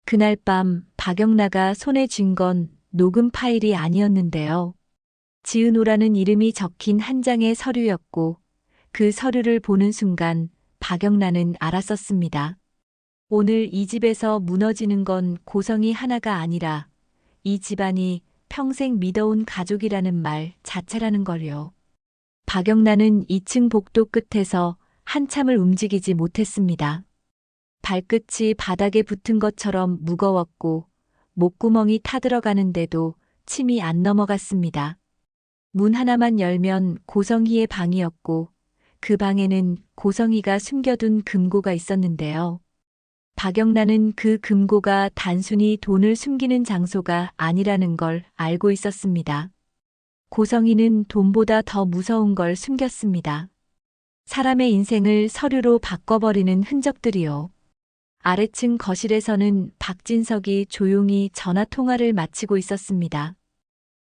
그날 밤 박영나가 손에 쥔 건 녹음 파일이 아니었는데요. 지은호라는 이름이 적힌 한 장의 서류였고 그 서류를 보는 순간 박영나는 알았었습니다. 오늘 이 집에서 무너지는 건 고성이 하나가 아니라 이 집안이 평생 믿어온 가족이라는 말 자체라는 걸요. 박영나는 2층 복도 끝에서 한참을 움직이지 못했습니다. 발끝이 바닥에 붙은 것처럼 무거웠고 목구멍이 타들어가는데도 침이 안 넘어갔습니다. 문 하나만 열면 고성희의 방이었고 그 방에는 고성희가 숨겨둔 금고가 있었는데요. 박영란은 그 금고가 단순히 돈을 숨기는 장소가 아니라는 걸 알고 있었습니다. 고성희는 돈보다 더 무서운 걸 숨겼습니다. 사람의 인생을 서류로 바꿔버리는 흔적들이요. 아래층 거실에서는 박진석이 조용히 전화 통화를 마치고 있었습니다.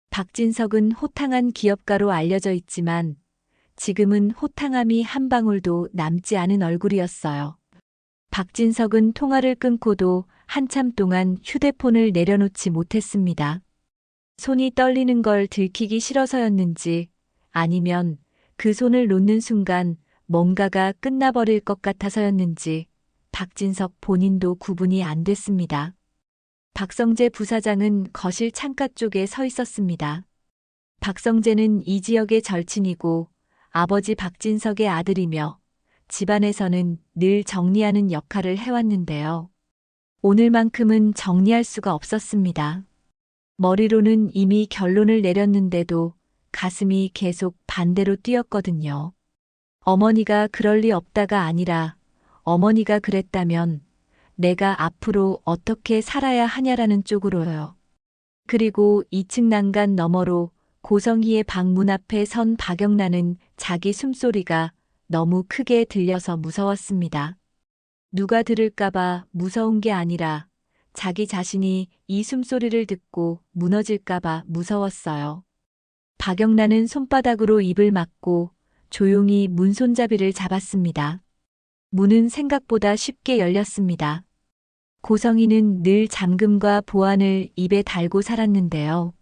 박진석은 호탕한 기업가로 알려져 있지만 지금은 호탕함이 한 방울도 남지 않은 얼굴이었어요. 박진석은 통화를 끊고도 한참 동안 휴대폰을 내려놓지 못했습니다. 손이 떨리는 걸 들키기 싫어서였는지 아니면 그 손을 놓는 순간 뭔가가 끝나버릴 것 같아서였는지 박진석 본인도 구분이 안 됐습니다. 박성재 부사장은 거실 창가 쪽에 서 있었습니다. 박성재는 이 지역의 절친이고 아버지 박진석의 아들이며 집안에서는 늘 정리하는 역할을 해왔는데요. 오늘만큼은 정리할 수가 없었습니다. 머리로는 이미 결론을 내렸는데도 가슴이 계속 반대로 뛰었거든요. 어머니가 그럴 리 없다가 아니라 어머니가 그랬다면 내가 앞으로 어떻게 살아야 하냐라는 쪽으로요. 그리고 2층 난간 너머로 고성희의 방 문 앞에 선 박영란은 자기 숨소리가 너무 크게 들려서 무서웠습니다. 누가 들을까봐 무서운 게 아니라 자기 자신이 이 숨소리를 듣고 무너질까봐 무서웠어요. 박영란은 손바닥으로 입을 막고 조용히 문 손잡이를 잡았습니다. 문은 생각보다 쉽게 열렸습니다. 고성희는 늘 잠금과 보안을 입에 달고 살았는데요.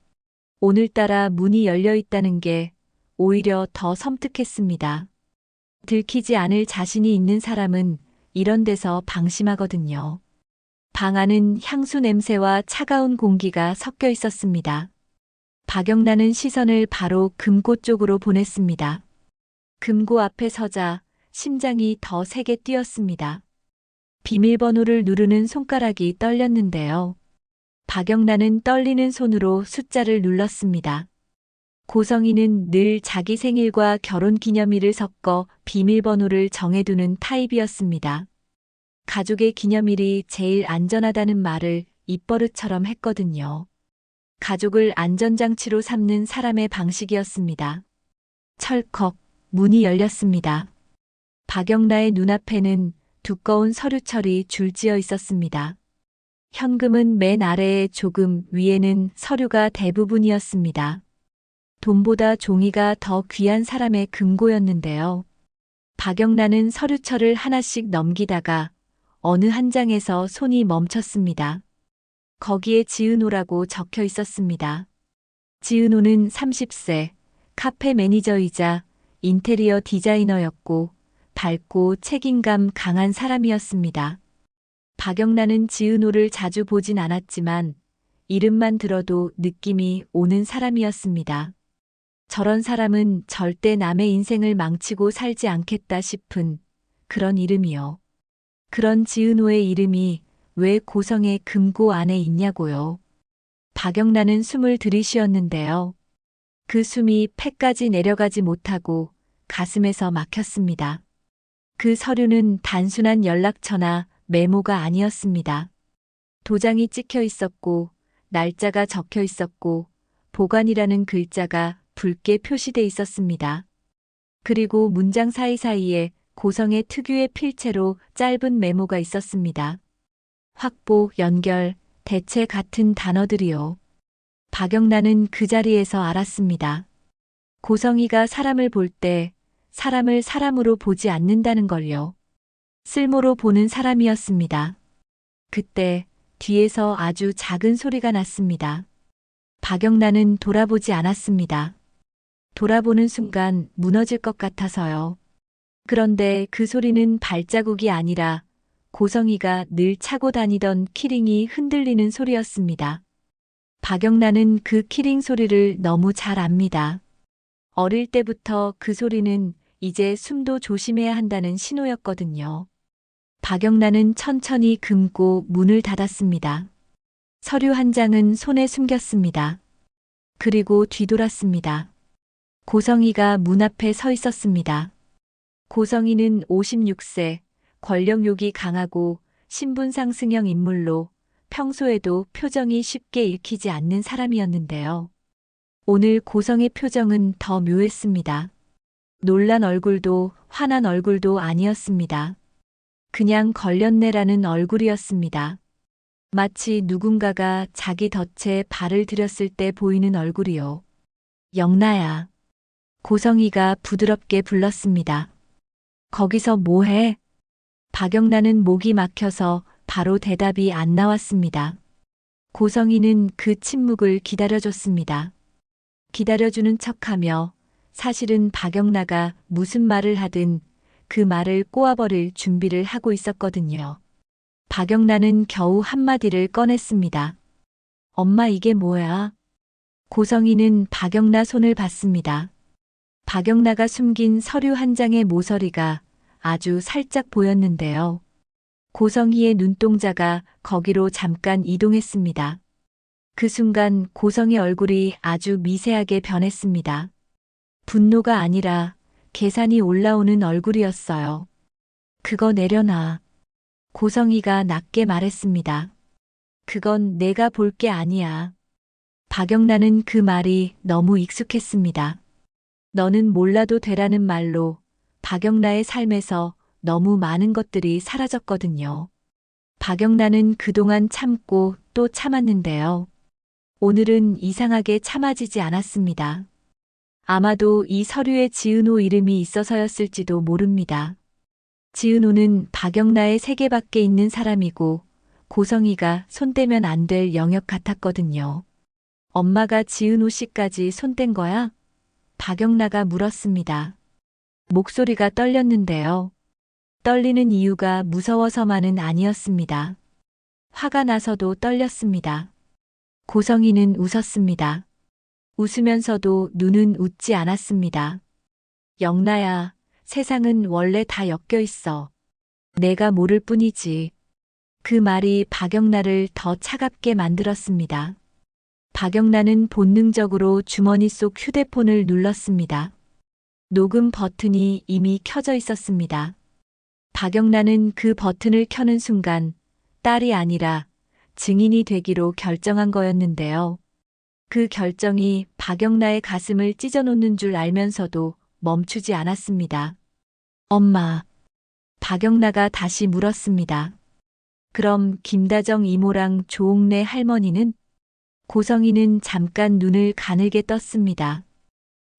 오늘따라 문이 열려 있다는 게 오히려 더 섬뜩했습니다. 들키지 않을 자신이 있는 사람은 이런 데서 방심하거든요. 방 안은 향수 냄새와 차가운 공기가 섞여 있었습니다. 박영란은 시선을 바로 금고 쪽으로 보냈습니다. 금고 앞에 서자 심장이 더 세게 뛰었습니다. 비밀번호를 누르는 손가락이 떨렸는데요. 박영란은 떨리는 손으로 숫자를 눌렀습니다. 고성희는 늘 자기 생일과 결혼기념일을 섞어 비밀번호를 정해두는 타입이었습니다. 가족의 기념일이 제일 안전하다는 말을 입버릇처럼 했거든요. 가족을 안전장치로 삼는 사람의 방식이었습니다. 철컥 문이 열렸습니다. 박영라의 눈앞에는 두꺼운 서류철이 줄지어 있었습니다. 현금은 맨 아래에 조금 위에는 서류가 대부분이었습니다. 돈보다 종이가 더 귀한 사람의 금고였는데요. 박영란은 서류철을 하나씩 넘기다가 어느 한 장에서 손이 멈췄습니다. 거기에 지은호라고 적혀 있었습니다. 지은호는 30세, 카페 매니저이자 인테리어 디자이너였고 밝고 책임감 강한 사람이었습니다. 박영란은 지은호를 자주 보진 않았지만 이름만 들어도 느낌이 오는 사람이었습니다. 저런 사람은 절대 남의 인생을 망치고 살지 않겠다 싶은 그런 이름이요. 그런 지은호의 이름이 왜 고성의 금고 안에 있냐고요. 박영란은 숨을 들이쉬었는데요. 그 숨이 폐까지 내려가지 못하고 가슴에서 막혔습니다. 그 서류는 단순한 연락처나 메모가 아니었습니다. 도장이 찍혀 있었고 날짜가 적혀 있었고 보관이라는 글자가 붉게 표시돼 있었습니다. 그리고 문장 사이사이에 고성의 특유의 필체로 짧은 메모가 있었습니다. 확보, 연결, 대체 같은 단어들이요. 박영란은 그 자리에서 알았습니다. 고성희가 사람을 볼 때 사람을 사람으로 보지 않는다는 걸요. 쓸모로 보는 사람이었습니다. 그때 뒤에서 아주 작은 소리가 났습니다. 박영란은 돌아보지 않았습니다. 돌아보는 순간 무너질 것 같아서요. 그런데 그 소리는 발자국이 아니라 고성이가 늘 차고 다니던 키링이 흔들리는 소리였습니다. 박영란은 그 키링 소리를 너무 잘 압니다. 어릴 때부터 그 소리는 이제 숨도 조심해야 한다는 신호였거든요. 박영란은 천천히 금고 문을 닫았습니다. 서류 한 장은 손에 숨겼습니다. 그리고 뒤돌았습니다. 고성이가 문 앞에 서 있었습니다. 고성이는 56세, 권력욕이 강하고 신분상승형 인물로 평소에도 표정이 쉽게 읽히지 않는 사람이었는데요. 오늘 고성의 표정은 더 묘했습니다. 놀란 얼굴도 화난 얼굴도 아니었습니다. 그냥 걸렸네라는 얼굴이었습니다. 마치 누군가가 자기 덫에 발을 들였을 때 보이는 얼굴이요. 영나야. 고성이가 부드럽게 불렀습니다. 거기서 뭐해? 박영란은 목이 막혀서 바로 대답이 안 나왔습니다. 고성이는 그 침묵을 기다려줬습니다. 기다려주는 척하며 사실은 박영나가 무슨 말을 하든 그 말을 꼬아버릴 준비를 하고 있었거든요. 박영란은 겨우 한마디를 꺼냈습니다. 엄마 이게 뭐야? 고성이는 박영나 손을 봤습니다. 박영나가 숨긴 서류 한 장의 모서리가 아주 살짝 보였는데요. 고성희의 눈동자가 거기로 잠깐 이동했습니다. 그 순간 고성의 얼굴이 아주 미세하게 변했습니다. 분노가 아니라 계산이 올라오는 얼굴이었어요. 그거 내려놔. 고성희가 낮게 말했습니다. 그건 내가 볼 게 아니야. 박영란은 그 말이 너무 익숙했습니다. 너는 몰라도 되라는 말로 박영란의 삶에서 너무 많은 것들이 사라졌거든요. 박영란은 그동안 참고 또 참았는데요. 오늘은 이상하게 참아지지 않았습니다. 아마도 이 서류에 지은호 이름이 있어서였을지도 모릅니다. 지은호는 박영란의 세계 밖에 있는 사람이고 고성이가 손대면 안 될 영역 같았거든요. 엄마가 지은호 씨까지 손댄 거야? 박영란가 물었습니다. 목소리가 떨렸는데요. 떨리는 이유가 무서워서만은 아니었습니다. 화가 나서도 떨렸습니다. 고성이는 웃었습니다. 웃으면서도 눈은 웃지 않았습니다. 영나야, 세상은 원래 다 엮여 있어. 내가 모를 뿐이지. 그 말이 박영란을 더 차갑게 만들었습니다. 박영란은 본능적으로 주머니 속 휴대폰을 눌렀습니다. 녹음 버튼이 이미 켜져 있었습니다. 박영란은 그 버튼을 켜는 순간 딸이 아니라 증인이 되기로 결정한 거였는데요. 그 결정이 박영란의 가슴을 찢어놓는 줄 알면서도 멈추지 않았습니다. 엄마. 박영란가 다시 물었습니다. 그럼 김다정 이모랑 조옥래 할머니는? 고성이는 잠깐 눈을 가늘게 떴습니다.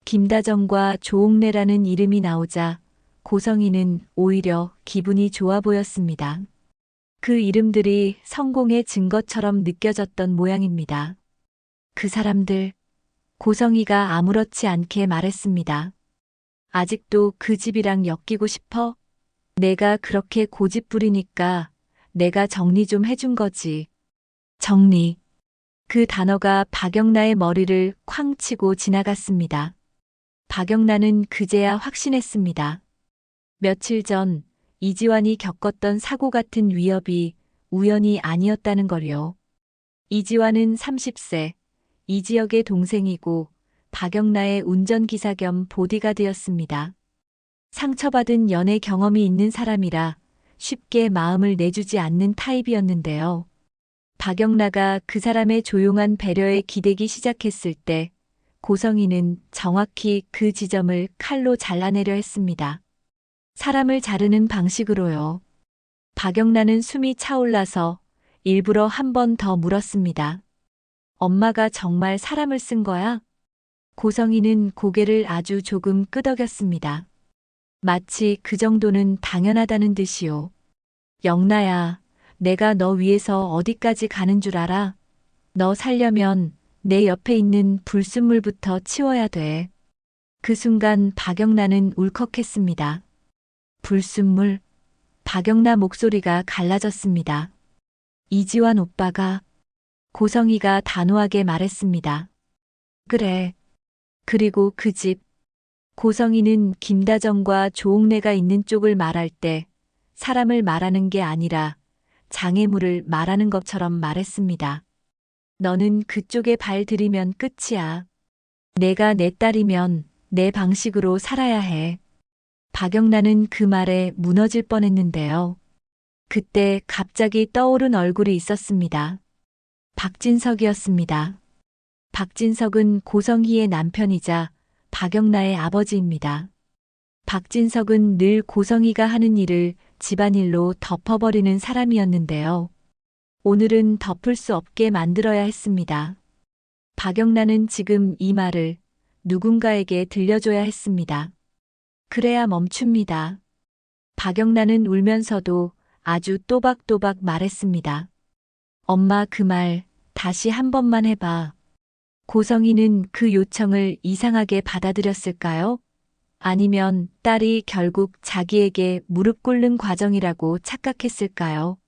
김다정과 조옥래라는 이름이 나오자 고성이는 오히려 기분이 좋아 보였습니다. 그 이름들이 성공의 증거처럼 느껴졌던 모양입니다. 그 사람들, 고성이가 아무렇지 않게 말했습니다. 아직도 그 집이랑 엮이고 싶어? 내가 그렇게 고집 부리니까 내가 정리 좀 해준 거지. 정리. 그 단어가 박영란의 머리를 쾅 치고 지나갔습니다. 박영란은 그제야 확신했습니다. 며칠 전 이지환이 겪었던 사고 같은 위협이 우연이 아니었다는 걸요. 이지환은 30세, 이 지역의 동생이고 박영란의 운전기사 겸 보디가드였습니다. 상처받은 연애 경험이 있는 사람이라 쉽게 마음을 내주지 않는 타입이었는데요. 박영란가 그 사람의 조용한 배려에 기대기 시작했을 때 고성이는 정확히 그 지점을 칼로 잘라내려 했습니다. 사람을 자르는 방식으로요. 박영란은 숨이 차올라서 일부러 한 번 더 물었습니다. 엄마가 정말 사람을 쓴 거야? 고성이는 고개를 아주 조금 끄덕였습니다. 마치 그 정도는 당연하다는 듯이요. 영나야, 내가 너 위해서 어디까지 가는 줄 알아? 너 살려면 내 옆에 있는 불순물부터 치워야 돼. 그 순간 박영란은 울컥했습니다. 불순물? 박영란 목소리가 갈라졌습니다. 이지환 오빠가, 고성이가 단호하게 말했습니다. 그래. 그리고 그 집. 고성이는 김다정과 조옥래가 있는 쪽을 말할 때 사람을 말하는 게 아니라 장애물을 말하는 것처럼 말했습니다. 너는 그쪽에 발 들이면 끝이야. 내가 내 딸이면 내 방식으로 살아야 해. 박영란은 그 말에 무너질 뻔했는데요. 그때 갑자기 떠오른 얼굴이 있었습니다. 박진석이었습니다. 박진석은 고성희의 남편이자 박영란의 아버지입니다. 박진석은 늘 고성희가 하는 일을 집안일로 덮어버리는 사람이었는데요. 오늘은 덮을 수 없게 만들어야 했습니다. 박영란은 지금 이 말을 누군가에게 들려줘야 했습니다. 그래야 멈춥니다. 박영란은 울면서도 아주 또박또박 말했습니다. 엄마 그 말 다시 한 번만 해봐. 고성희는 그 요청을 이상하게 받아들였을까요? 아니면 딸이 결국 자기에게 무릎 꿇는 과정이라고 착각했을까요?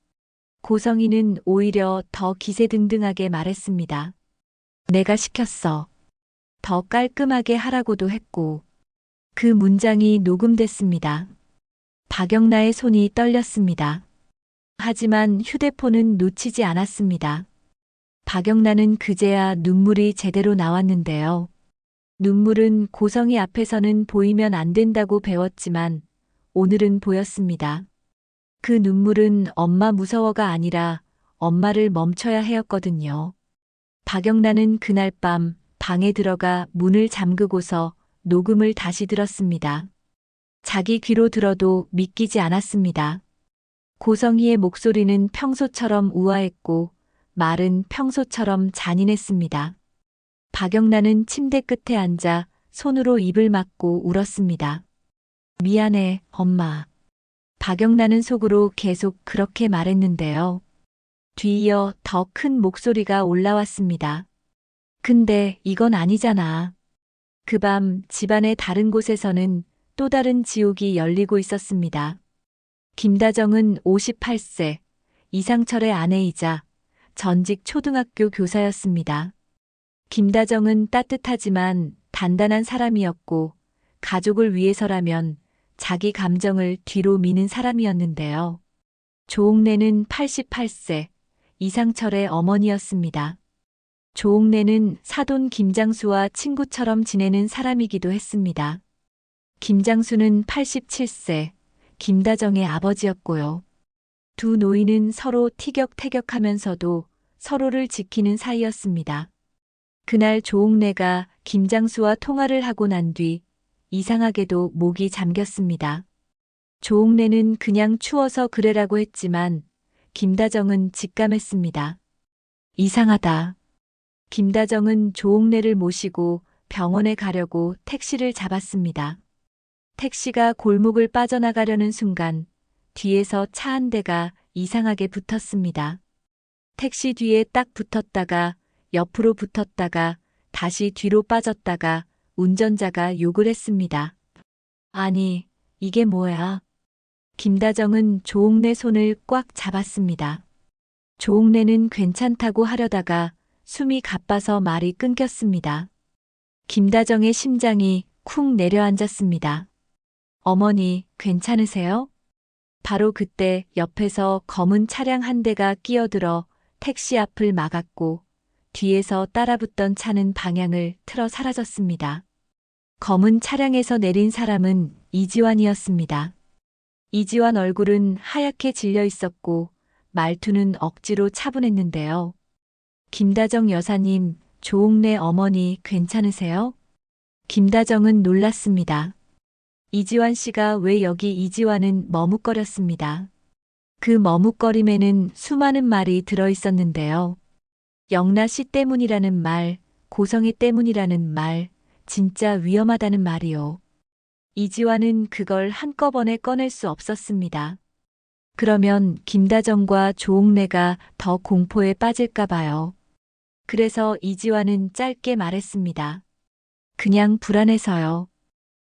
고성희는 오히려 더 기세등등하게 말했습니다. 내가 시켰어. 더 깔끔하게 하라고도 했고. 그 문장이 녹음됐습니다. 박영란의 손이 떨렸습니다. 하지만 휴대폰은 놓치지 않았습니다. 박영란은 그제야 눈물이 제대로 나왔는데요. 눈물은 고성희 앞에서는 보이면 안 된다고 배웠지만 오늘은 보였습니다. 그 눈물은 엄마 무서워가 아니라 엄마를 멈춰야 해였거든요. 박영란은 그날 밤 방에 들어가 문을 잠그고서 녹음을 다시 들었습니다. 자기 귀로 들어도 믿기지 않았습니다. 고성희의 목소리는 평소처럼 우아했고 말은 평소처럼 잔인했습니다. 박영란은 침대 끝에 앉아 손으로 입을 막고 울었습니다. 미안해, 엄마. 박영란은 속으로 계속 그렇게 말했는데요. 뒤이어 더 큰 목소리가 올라왔습니다. 근데 이건 아니잖아. 그 밤 집안의 다른 곳에서는 또 다른 지옥이 열리고 있었습니다. 김다정은 58세, 이상철의 아내이자 전직 초등학교 교사였습니다. 김다정은 따뜻하지만 단단한 사람이었고 가족을 위해서라면 자기 감정을 뒤로 미는 사람이었는데요. 조옥래는 88세, 이상철의 어머니였습니다. 조옥래는 사돈 김장수와 친구처럼 지내는 사람이기도 했습니다. 김장수는 87세, 김다정의 아버지였고요. 두 노인은 서로 티격태격하면서도 서로를 지키는 사이였습니다. 그날 조옥래가 김장수와 통화를 하고 난 뒤 이상하게도 목이 잠겼습니다. 조옥래는 그냥 추워서 그래라고 했지만 김다정은 직감했습니다. 이상하다. 김다정은 조옥래를 모시고 병원에 가려고 택시를 잡았습니다. 택시가 골목을 빠져나가려는 순간 뒤에서 차 한 대가 이상하게 붙었습니다. 택시 뒤에 딱 붙었다가 옆으로 붙었다가 다시 뒤로 빠졌다가 운전자가 욕을 했습니다. 아니, 이게 뭐야? 김다정은 조옥래 손을 꽉 잡았습니다. 조옥래는 괜찮다고 하려다가 숨이 가빠서 말이 끊겼습니다. 김다정의 심장이 쿵 내려앉았습니다. 어머니, 괜찮으세요? 바로 그때 옆에서 검은 차량 한 대가 끼어들어 택시 앞을 막았고 뒤에서 따라붙던 차는 방향을 틀어 사라졌습니다. 검은 차량에서 내린 사람은 이지환이었습니다. 이지환 얼굴은 하얗게 질려 있었고 말투는 억지로 차분했는데요. 김다정 여사님, 조옥래 어머니 괜찮으세요? 김다정은 놀랐습니다. 이지환 씨가 왜 여기 이지환은 머뭇거렸습니다. 그 머뭇거림에는 수많은 말이 들어 있었는데요. 영라 씨 때문이라는 말, 고성애 때문이라는 말, 진짜 위험하다는 말이요. 이지환은 그걸 한꺼번에 꺼낼 수 없었습니다. 그러면 김다정과 조옥래가 더 공포에 빠질까 봐요. 그래서 이지화는 짧게 말했습니다. 그냥 불안해서요.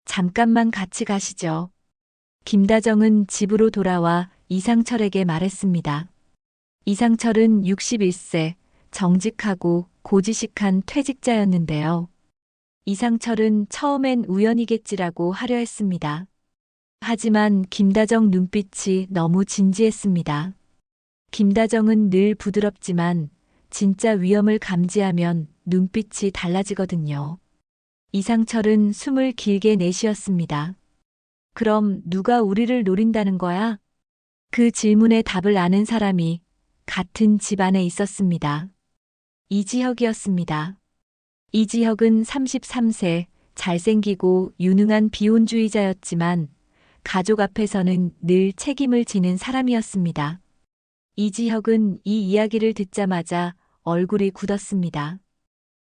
잠깐만 같이 가시죠. 김다정은 집으로 돌아와 이상철에게 말했습니다. 이상철은 61세, 정직하고 고지식한 퇴직자였는데요. 이상철은 처음엔 우연이겠지라고 하려 했습니다. 하지만 김다정 눈빛이 너무 진지했습니다. 김다정은 늘 부드럽지만 진짜 위험을 감지하면 눈빛이 달라지거든요. 이상철은 숨을 길게 내쉬었습니다. 그럼 누가 우리를 노린다는 거야? 그 질문에 답을 아는 사람이 같은 집 안에 있었습니다. 이지혁이었습니다. 이지혁은 33세, 잘생기고 유능한 비혼주의자였지만 가족 앞에서는 늘 책임을 지는 사람이었습니다. 이지혁은 이 이야기를 듣자마자 얼굴이 굳었습니다.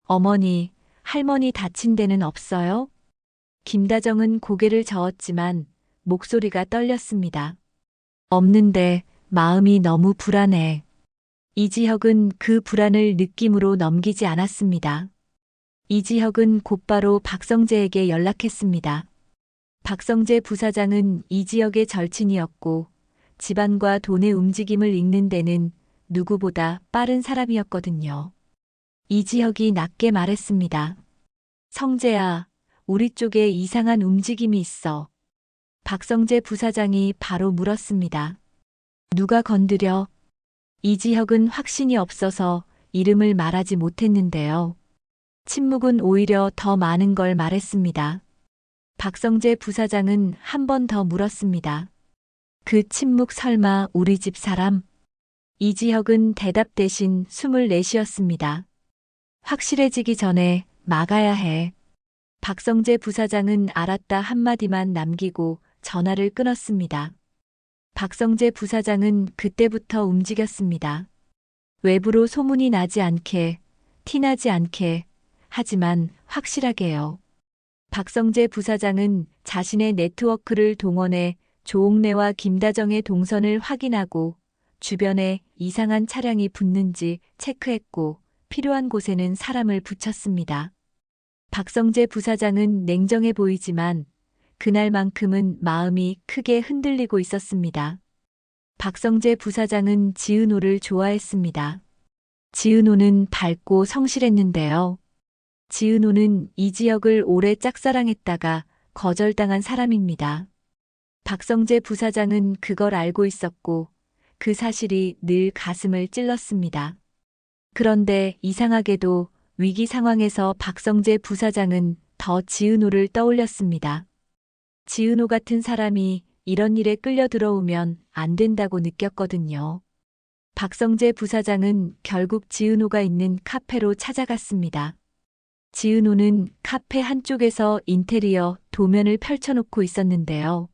어머니, 할머니 다친 데는 없어요? 김다정은 고개를 저었지만 목소리가 떨렸습니다. 없는데 마음이 너무 불안해. 이지혁은 그 불안을 느낌으로 넘기지 않았습니다. 이지혁은 곧바로 박성재에게 연락했습니다. 박성재 부사장은 이지혁의 절친이었고 집안과 돈의 움직임을 읽는 데는 누구보다 빠른 사람이었거든요. 이지혁이 낮게 말했습니다. 성재야, 우리 쪽에 이상한 움직임이 있어. 박성재 부사장이 바로 물었습니다. 누가 건드려? 이지혁은 확신이 없어서 이름을 말하지 못했는데요. 침묵은 오히려 더 많은 걸 말했습니다. 박성재 부사장은 한 번 더 물었습니다. 그 침묵 설마 우리 집 사람? 이지혁은 대답 대신 숨을 내쉬었습니다. 확실해지기 전에 막아야 해. 박성재 부사장은 알았다 한마디만 남기고 전화를 끊었습니다. 박성재 부사장은 그때부터 움직였습니다. 외부로 소문이 나지 않게, 티나지 않게, 하지만 확실하게요. 박성재 부사장은 자신의 네트워크를 동원해 조옥래와 김다정의 동선을 확인하고 주변에 이상한 차량이 붙는지 체크했고 필요한 곳에는 사람을 붙였습니다. 박성재 부사장은 냉정해 보이지만 그날만큼은 마음이 크게 흔들리고 있었습니다. 박성재 부사장은 지은호를 좋아했습니다. 지은호는 밝고 성실했는데요. 지은호는 이지혁을 오래 짝사랑했다가 거절당한 사람입니다. 박성재 부사장은 그걸 알고 있었고 그 사실이 늘 가슴을 찔렀습니다. 그런데 이상하게도 위기 상황에서 박성재 부사장은 더 지은호를 떠올렸습니다. 지은호 같은 사람이 이런 일에 끌려 들어오면 안 된다고 느꼈거든요. 박성재 부사장은 결국 지은호가 있는 카페로 찾아갔습니다. 지은호는 카페 한쪽에서 인테리어 도면을 펼쳐놓고 있었는데요.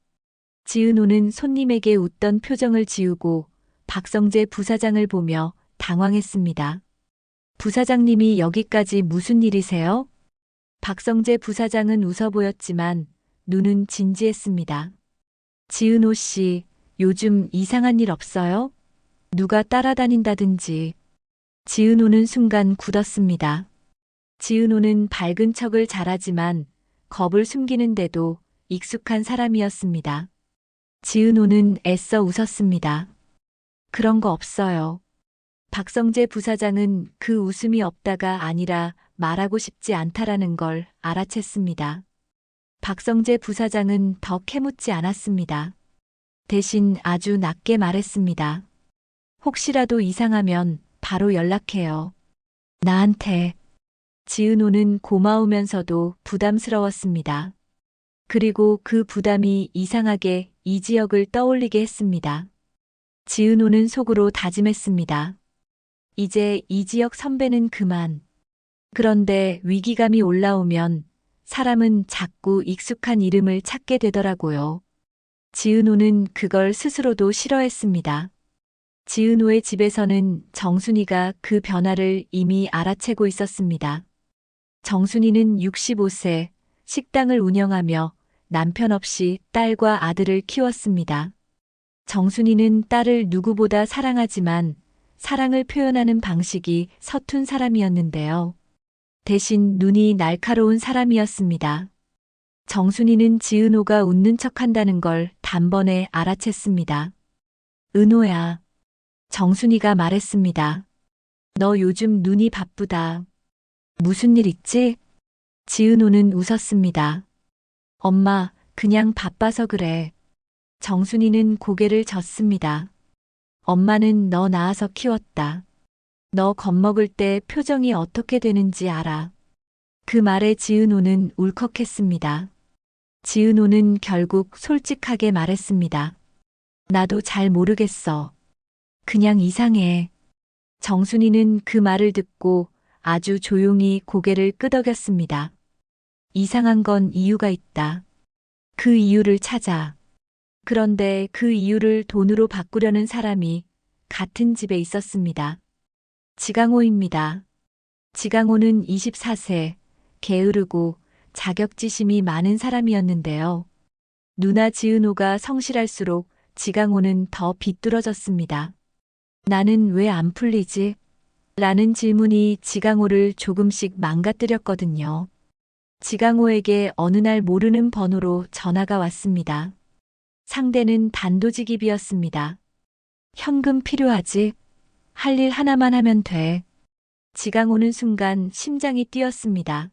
지은호는 손님에게 웃던 표정을 지우고 박성재 부사장을 보며 당황했습니다. 부사장님이 여기까지 무슨 일이세요? 박성재 부사장은 웃어 보였지만 눈은 진지했습니다. 지은호 씨, 요즘 이상한 일 없어요? 누가 따라다닌다든지. 지은호는 순간 굳었습니다. 지은호는 밝은 척을 잘하지만 겁을 숨기는데도 익숙한 사람이었습니다. 지은호는 애써 웃었습니다. 그런 거 없어요. 박성재 부사장은 그 웃음이 없다가 아니라 말하고 싶지 않다라는 걸 알아챘습니다. 박성재 부사장은 더 캐묻지 않았습니다. 대신 아주 낮게 말했습니다. 혹시라도 이상하면 바로 연락해요. 나한테. 지은호는 고마우면서도 부담스러웠습니다. 그리고 그 부담이 이상하게 이지혁을 떠올리게 했습니다. 지은호는 속으로 다짐했습니다. 이제 이지혁 선배는 그만. 그런데 위기감이 올라오면 사람은 자꾸 익숙한 이름을 찾게 되더라고요. 지은호는 그걸 스스로도 싫어했습니다. 지은호의 집에서는 정순이가 그 변화를 이미 알아채고 있었습니다. 정순이는 65세, 식당을 운영하며 남편 없이 딸과 아들을 키웠습니다. 정순이는 딸을 누구보다 사랑하지만 사랑을 표현하는 방식이 서툰 사람이었는데요. 대신 눈이 날카로운 사람이었습니다. 정순이는 지은호가 웃는 척한다는 걸 단번에 알아챘습니다. 은호야. 정순이가 말했습니다. 너 요즘 눈이 바쁘다. 무슨 일 있지? 지은호는 웃었습니다. 엄마, 그냥 바빠서 그래. 정순이는 고개를 젓습니다. 엄마는 너 낳아서 키웠다. 너 겁먹을 때 표정이 어떻게 되는지 알아. 그 말에 지은호는 울컥했습니다. 지은호는 결국 솔직하게 말했습니다. 나도 잘 모르겠어. 그냥 이상해. 정순이는 그 말을 듣고 아주 조용히 고개를 끄덕였습니다. 이상한 건 이유가 있다. 그 이유를 찾아. 그런데 그 이유를 돈으로 바꾸려는 사람이 같은 집에 있었습니다. 지강호입니다. 지강호는 24세, 게으르고 자격지심이 많은 사람이었는데요. 누나 지은호가 성실할수록 지강호는 더 비뚤어졌습니다. 나는 왜 안 풀리지? 라는 질문이 지강호를 조금씩 망가뜨렸거든요. 지강호에게 어느 날 모르는 번호로 전화가 왔습니다. 상대는 단도직입이었습니다. 현금 필요하지? 할 일 하나만 하면 돼. 지강호는 순간 심장이 뛰었습니다.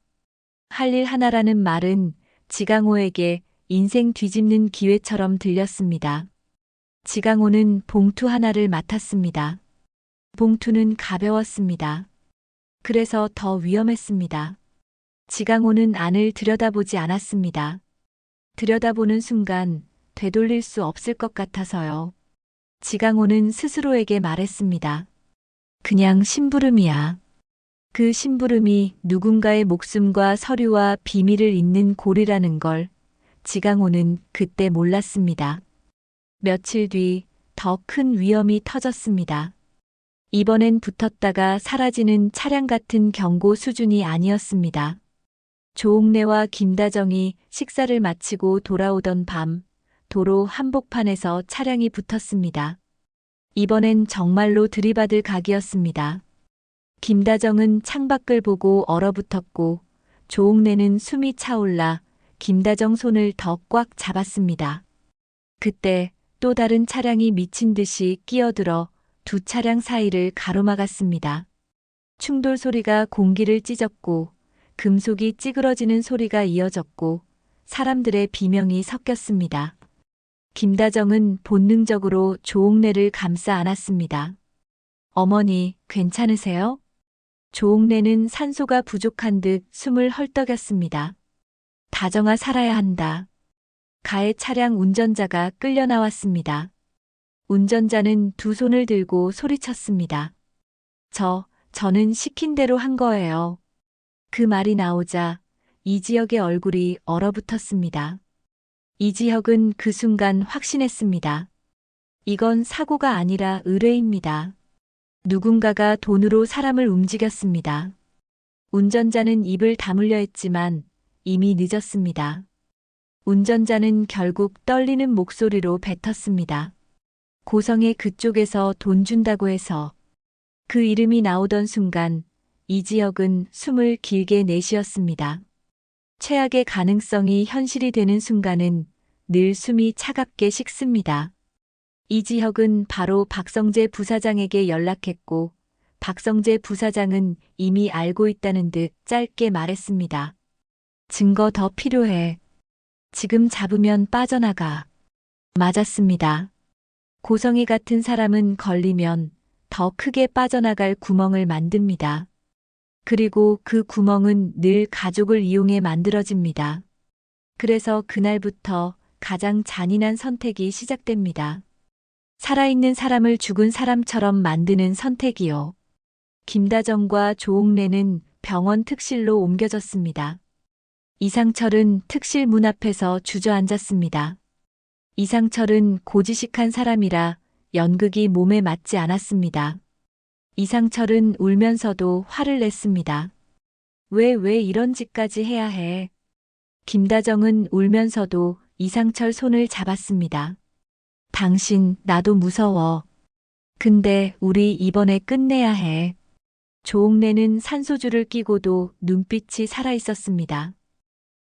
할 일 하나라는 말은 지강호에게 인생 뒤집는 기회처럼 들렸습니다. 지강호는 봉투 하나를 맡았습니다. 봉투는 가벼웠습니다. 그래서 더 위험했습니다. 지강호는 안을 들여다보지 않았습니다. 들여다보는 순간 되돌릴 수 없을 것 같아서요. 지강호는 스스로에게 말했습니다. 그냥 심부름이야. 그 심부름이 누군가의 목숨과 서류와 비밀을 잇는 고리라는 걸 지강호는 그때 몰랐습니다. 며칠 뒤 더 큰 위험이 터졌습니다. 이번엔 붙었다가 사라지는 차량 같은 경고 수준이 아니었습니다. 조옥래와 김다정이 식사를 마치고 돌아오던 밤, 도로 한복판에서 차량이 붙었습니다. 이번엔 정말로 들이받을 각이었습니다. 김다정은 창밖을 보고 얼어붙었고 조옥래는 숨이 차올라 김다정 손을 더 꽉 잡았습니다. 그때 또 다른 차량이 미친 듯이 끼어들어 두 차량 사이를 가로막았습니다. 충돌 소리가 공기를 찢었고 금속이 찌그러지는 소리가 이어졌고 사람들의 비명이 섞였습니다. 김다정은 본능적으로 조옥래를 감싸 안았습니다. 어머니, 괜찮으세요? 조옥래는 산소가 부족한 듯 숨을 헐떡였습니다. 다정아, 살아야 한다. 가해 차량 운전자가 끌려 나왔습니다. 운전자는 두 손을 들고 소리쳤습니다. 저는 시킨 대로 한 거예요. 그 말이 나오자 이지혁의 얼굴이 얼어붙었습니다. 이지혁은 그 순간 확신했습니다. 이건 사고가 아니라 의뢰입니다. 누군가가 돈으로 사람을 움직였습니다. 운전자는 입을 다물려 했지만 이미 늦었습니다. 운전자는 결국 떨리는 목소리로 뱉었습니다. 고성의 그쪽에서 돈 준다고 해서. 그 이름이 나오던 순간 이지혁은 숨을 길게 내쉬었습니다. 최악의 가능성이 현실이 되는 순간은 늘 숨이 차갑게 식습니다. 이지혁은 바로 박성재 부사장에게 연락했고 박성재 부사장은 이미 알고 있다는 듯 짧게 말했습니다. 증거 더 필요해. 지금 잡으면 빠져나가. 맞았습니다. 고성희 같은 사람은 걸리면 더 크게 빠져나갈 구멍을 만듭니다. 그리고 그 구멍은 늘 가족을 이용해 만들어집니다. 그래서 그날부터 가장 잔인한 선택이 시작됩니다. 살아있는 사람을 죽은 사람처럼 만드는 선택이요. 김다정과 조옥래는 병원 특실로 옮겨졌습니다. 이상철은 특실 문 앞에서 주저앉았습니다. 이상철은 고지식한 사람이라 연극이 몸에 맞지 않았습니다. 이상철은 울면서도 화를 냈습니다. 왜 이런 짓까지 해야 해? 김다정은 울면서도 이상철 손을 잡았습니다. 당신, 나도 무서워. 근데 우리 이번에 끝내야 해. 조옥래는 산소줄을 끼고도 눈빛이 살아 있었습니다.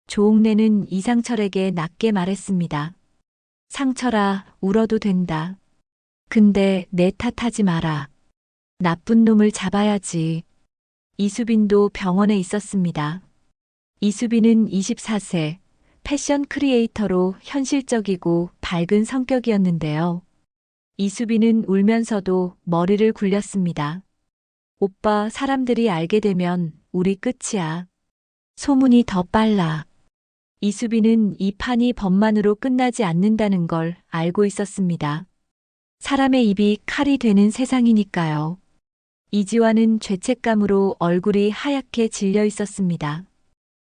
조옥래는 이상철에게 낮게 말했습니다. 상철아, 울어도 된다. 근데 내 탓하지 마라. 나쁜 놈을 잡아야지. 이수빈도 병원에 있었습니다. 이수빈은 24세, 패션 크리에이터로 현실적이고 밝은 성격이었는데요. 이수빈은 울면서도 머리를 굴렸습니다. 오빠, 사람들이 알게 되면 우리 끝이야. 소문이 더 빨라. 이수빈은 이 판이 법만으로 끝나지 않는다는 걸 알고 있었습니다. 사람의 입이 칼이 되는 세상이니까요. 이지화는 죄책감으로 얼굴이 하얗게 질려 있었습니다.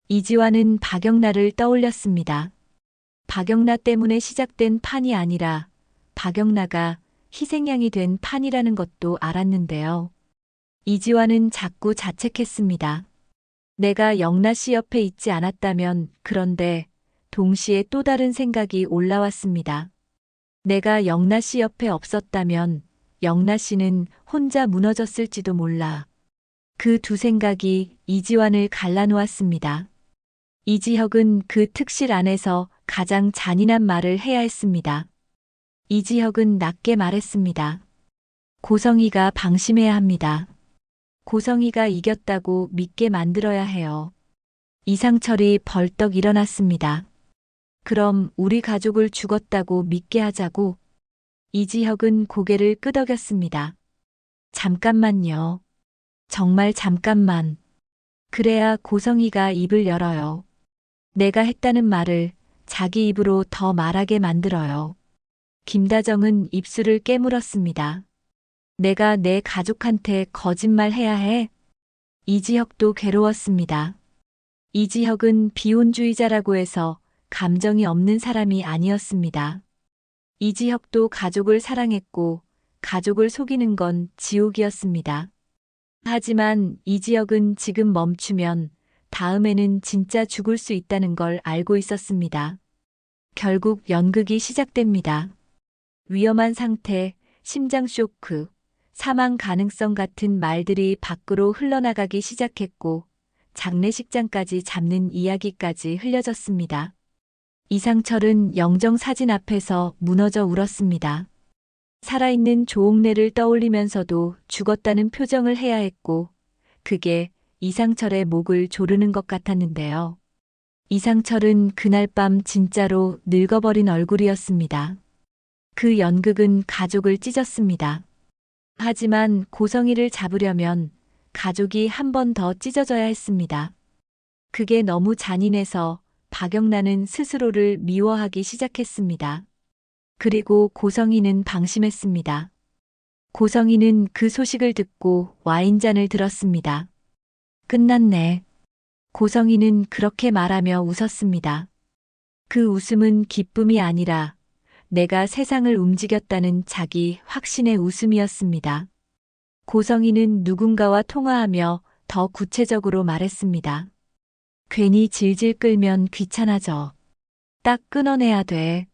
이지화는 박영나를 떠올렸습니다. 박영나 때문에 시작된 판이 아니라 박영나가 희생양이 된 판이라는 것도 알았는데요. 이지화는 자꾸 자책했습니다. 내가 영나 씨 옆에 있지 않았다면. 그런데 동시에 또 다른 생각이 올라왔습니다. 내가 영나 씨 옆에 없었다면 영나 씨는 혼자 무너졌을지도 몰라. 그 두 생각이 이지환을 갈라놓았습니다. 이지혁은 그 특실 안에서 가장 잔인한 말을 해야 했습니다. 이지혁은 낮게 말했습니다. 고성이가 방심해야 합니다. 고성이가 이겼다고 믿게 만들어야 해요. 이상철이 벌떡 일어났습니다. 그럼 우리 가족을 죽었다고 믿게 하자고. 이지혁은 고개를 끄덕였습니다. 잠깐만요. 정말 잠깐만. 그래야 고성이가 입을 열어요. 내가 했다는 말을 자기 입으로 더 말하게 만들어요. 김다정은 입술을 깨물었습니다. 내가 내 가족한테 거짓말해야 해? 이지혁도 괴로웠습니다. 이지혁은 비혼주의자라고 해서 감정이 없는 사람이 아니었습니다. 이지혁도 가족을 사랑했고 가족을 속이는 건 지옥이었습니다. 하지만 이지혁은 지금 멈추면 다음에는 진짜 죽을 수 있다는 걸 알고 있었습니다. 결국 연극이 시작됩니다. 위험한 상태, 심장 쇼크, 사망 가능성 같은 말들이 밖으로 흘러나가기 시작했고 장례식장까지 잡는 이야기까지 흘려졌습니다. 이상철은 영정 사진 앞에서 무너져 울었습니다. 살아있는 조옥래를 떠올리면서도 죽었다는 표정을 해야 했고 그게 이상철의 목을 조르는 것 같았는데요. 이상철은 그날 밤 진짜로 늙어버린 얼굴이었습니다. 그 연극은 가족을 찢었습니다. 하지만 고성이를 잡으려면 가족이 한 번 더 찢어져야 했습니다. 그게 너무 잔인해서 박영란은 스스로를 미워하기 시작했습니다. 그리고 고성이는 방심했습니다. 고성이는 그 소식을 듣고 와인잔을 들었습니다. 끝났네. 고성이는 그렇게 말하며 웃었습니다. 그 웃음은 기쁨이 아니라 내가 세상을 움직였다는 자기 확신의 웃음이었습니다. 고성이는 누군가와 통화하며 더 구체적으로 말했습니다. 괜히 질질 끌면 귀찮아져. 딱 끊어내야 돼.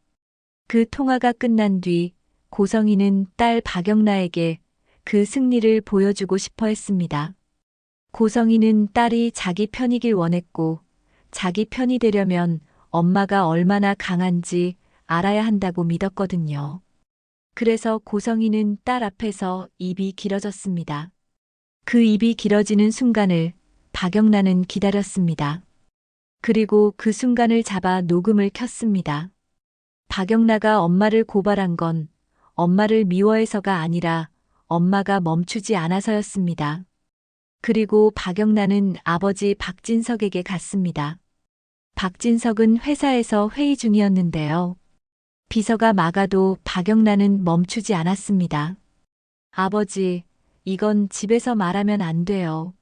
그 통화가 끝난 뒤 고성이는 딸 박영나에게 그 승리를 보여주고 싶어 했습니다. 고성이는 딸이 자기 편이길 원했고 자기 편이 되려면 엄마가 얼마나 강한지 알아야 한다고 믿었거든요. 그래서 고성이는 딸 앞에서 입이 길어졌습니다. 그 입이 길어지는 순간을 박영란은 기다렸습니다. 그리고 그 순간을 잡아 녹음을 켰습니다. 박영나가 엄마를 고발한 건 엄마를 미워해서가 아니라 엄마가 멈추지 않아서였습니다. 그리고 박영란은 아버지 박진석에게 갔습니다. 박진석은 회사에서 회의 중이었는데요. 비서가 막아도 박영란은 멈추지 않았습니다. 아버지, 이건 집에서 말하면 안 돼요.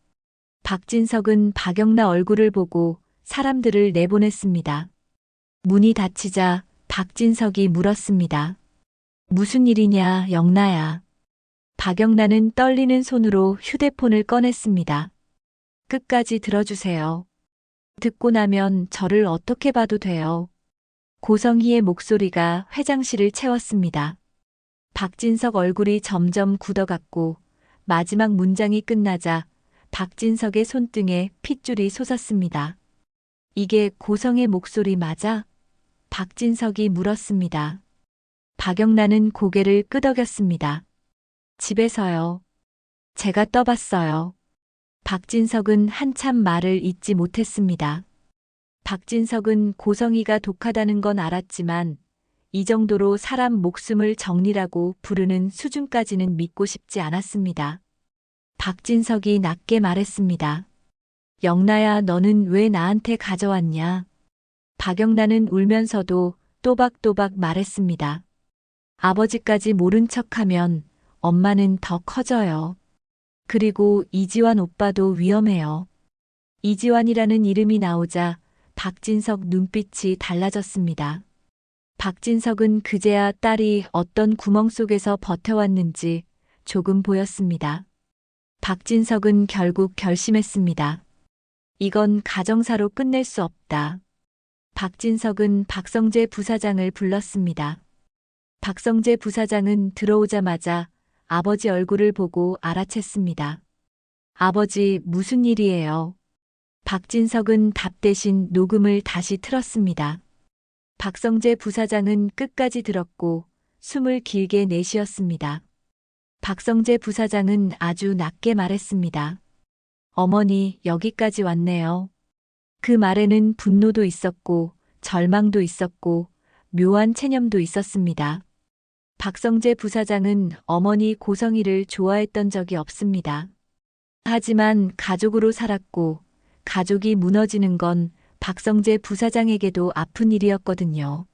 박진석은 박영나 얼굴을 보고 사람들을 내보냈습니다. 문이 닫히자 박진석이 물었습니다. 무슨 일이냐, 영나야. 박영란은 떨리는 손으로 휴대폰을 꺼냈습니다. 끝까지 들어주세요. 듣고 나면 저를 어떻게 봐도 돼요. 고성희의 목소리가 회장실을 채웠습니다. 박진석 얼굴이 점점 굳어갔고 마지막 문장이 끝나자 박진석의 손등에 핏줄이 솟았습니다. 이게 고성의 목소리 맞아? 박진석이 물었습니다. 박영란은 고개를 끄덕였습니다. 집에서요. 제가 떠봤어요. 박진석은 한참 말을 잇지 못했습니다. 박진석은 고성희가 독하다는 건 알았지만 이 정도로 사람 목숨을 정리라고 부르는 수준까지는 믿고 싶지 않았습니다. 박진석이 낮게 말했습니다. 영라야, 너는 왜 나한테 가져왔냐? 박영란은 울면서도 또박또박 말했습니다. 아버지까지 모른 척하면 엄마는 더 커져요. 그리고 이지환 오빠도 위험해요. 이지환이라는 이름이 나오자 박진석 눈빛이 달라졌습니다. 박진석은 그제야 딸이 어떤 구멍 속에서 버텨왔는지 조금 보였습니다. 박진석은 결국 결심했습니다. 이건 가정사로 끝낼 수 없다. 박진석은 박성재 부사장을 불렀습니다. 박성재 부사장은 들어오자마자 아버지 얼굴을 보고 알아챘습니다. 아버지, 무슨 일이에요? 박진석은 답 대신 녹음을 다시 틀었습니다. 박성재 부사장은 끝까지 들었고 숨을 길게 내쉬었습니다. 박성재 부사장은 아주 낮게 말했습니다. 어머니, 여기까지 왔네요. 그 말에는 분노도 있었고 절망도 있었고 묘한 체념도 있었습니다. 박성재 부사장은 어머니 고성희를 좋아했던 적이 없습니다. 하지만 가족으로 살았고 가족이 무너지는 건 박성재 부사장에게도 아픈 일이었거든요.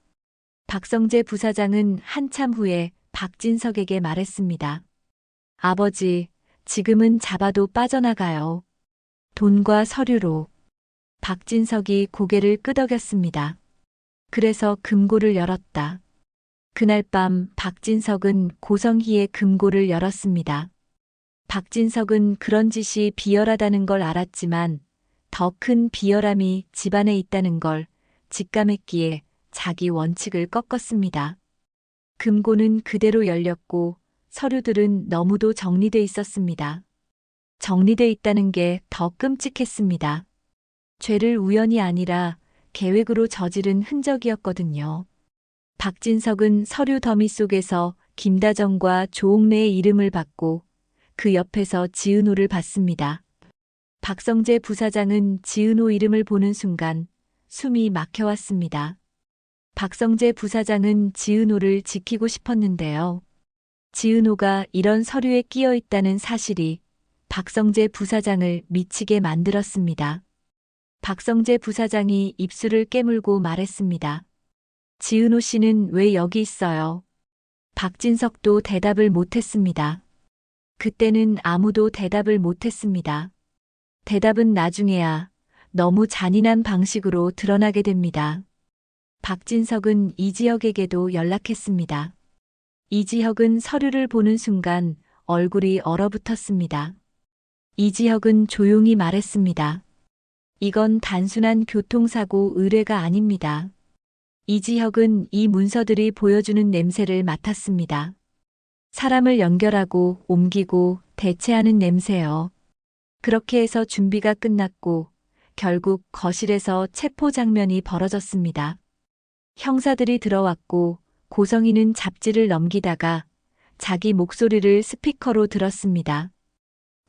박성재 부사장은 한참 후에 박진석에게 말했습니다. 아버지, 지금은 잡아도 빠져나가요. 돈과 서류로. 박진석이 고개를 끄덕였습니다. 그래서 금고를 열었다. 그날 밤 박진석은 고성희의 금고를 열었습니다. 박진석은 그런 짓이 비열하다는 걸 알았지만 더 큰 비열함이 집안에 있다는 걸 직감했기에 자기 원칙을 꺾었습니다. 금고는 그대로 열렸고 서류들은 너무도 정리돼 있었습니다. 정리돼 있다는 게 더 끔찍했습니다. 죄를 우연이 아니라 계획으로 저지른 흔적이었거든요. 박진석은 서류 더미 속에서 김다정과 조옥래의 이름을 봤고 그 옆에서 지은호를 봤습니다. 박성재 부사장은 지은호 이름을 보는 순간 숨이 막혀왔습니다. 박성재 부사장은 지은호를 지키고 싶었는데요. 지은호가 이런 서류에 끼어 있다는 사실이 박성재 부사장을 미치게 만들었습니다. 박성재 부사장이 입술을 깨물고 말했습니다. 지은호 씨는 왜 여기 있어요? 박진석도 대답을 못했습니다. 그때는 아무도 대답을 못했습니다. 대답은 나중에야 너무 잔인한 방식으로 드러나게 됩니다. 박진석은 이지혁에게도 연락했습니다. 이지혁은 서류를 보는 순간 얼굴이 얼어붙었습니다. 이지혁은 조용히 말했습니다. 이건 단순한 교통사고 의뢰가 아닙니다. 이지혁은 이 문서들이 보여주는 냄새를 맡았습니다. 사람을 연결하고 옮기고 대체하는 냄새요. 그렇게 해서 준비가 끝났고 결국 거실에서 체포 장면이 벌어졌습니다. 형사들이 들어왔고 고성희는 잡지를 넘기다가 자기 목소리를 스피커로 들었습니다.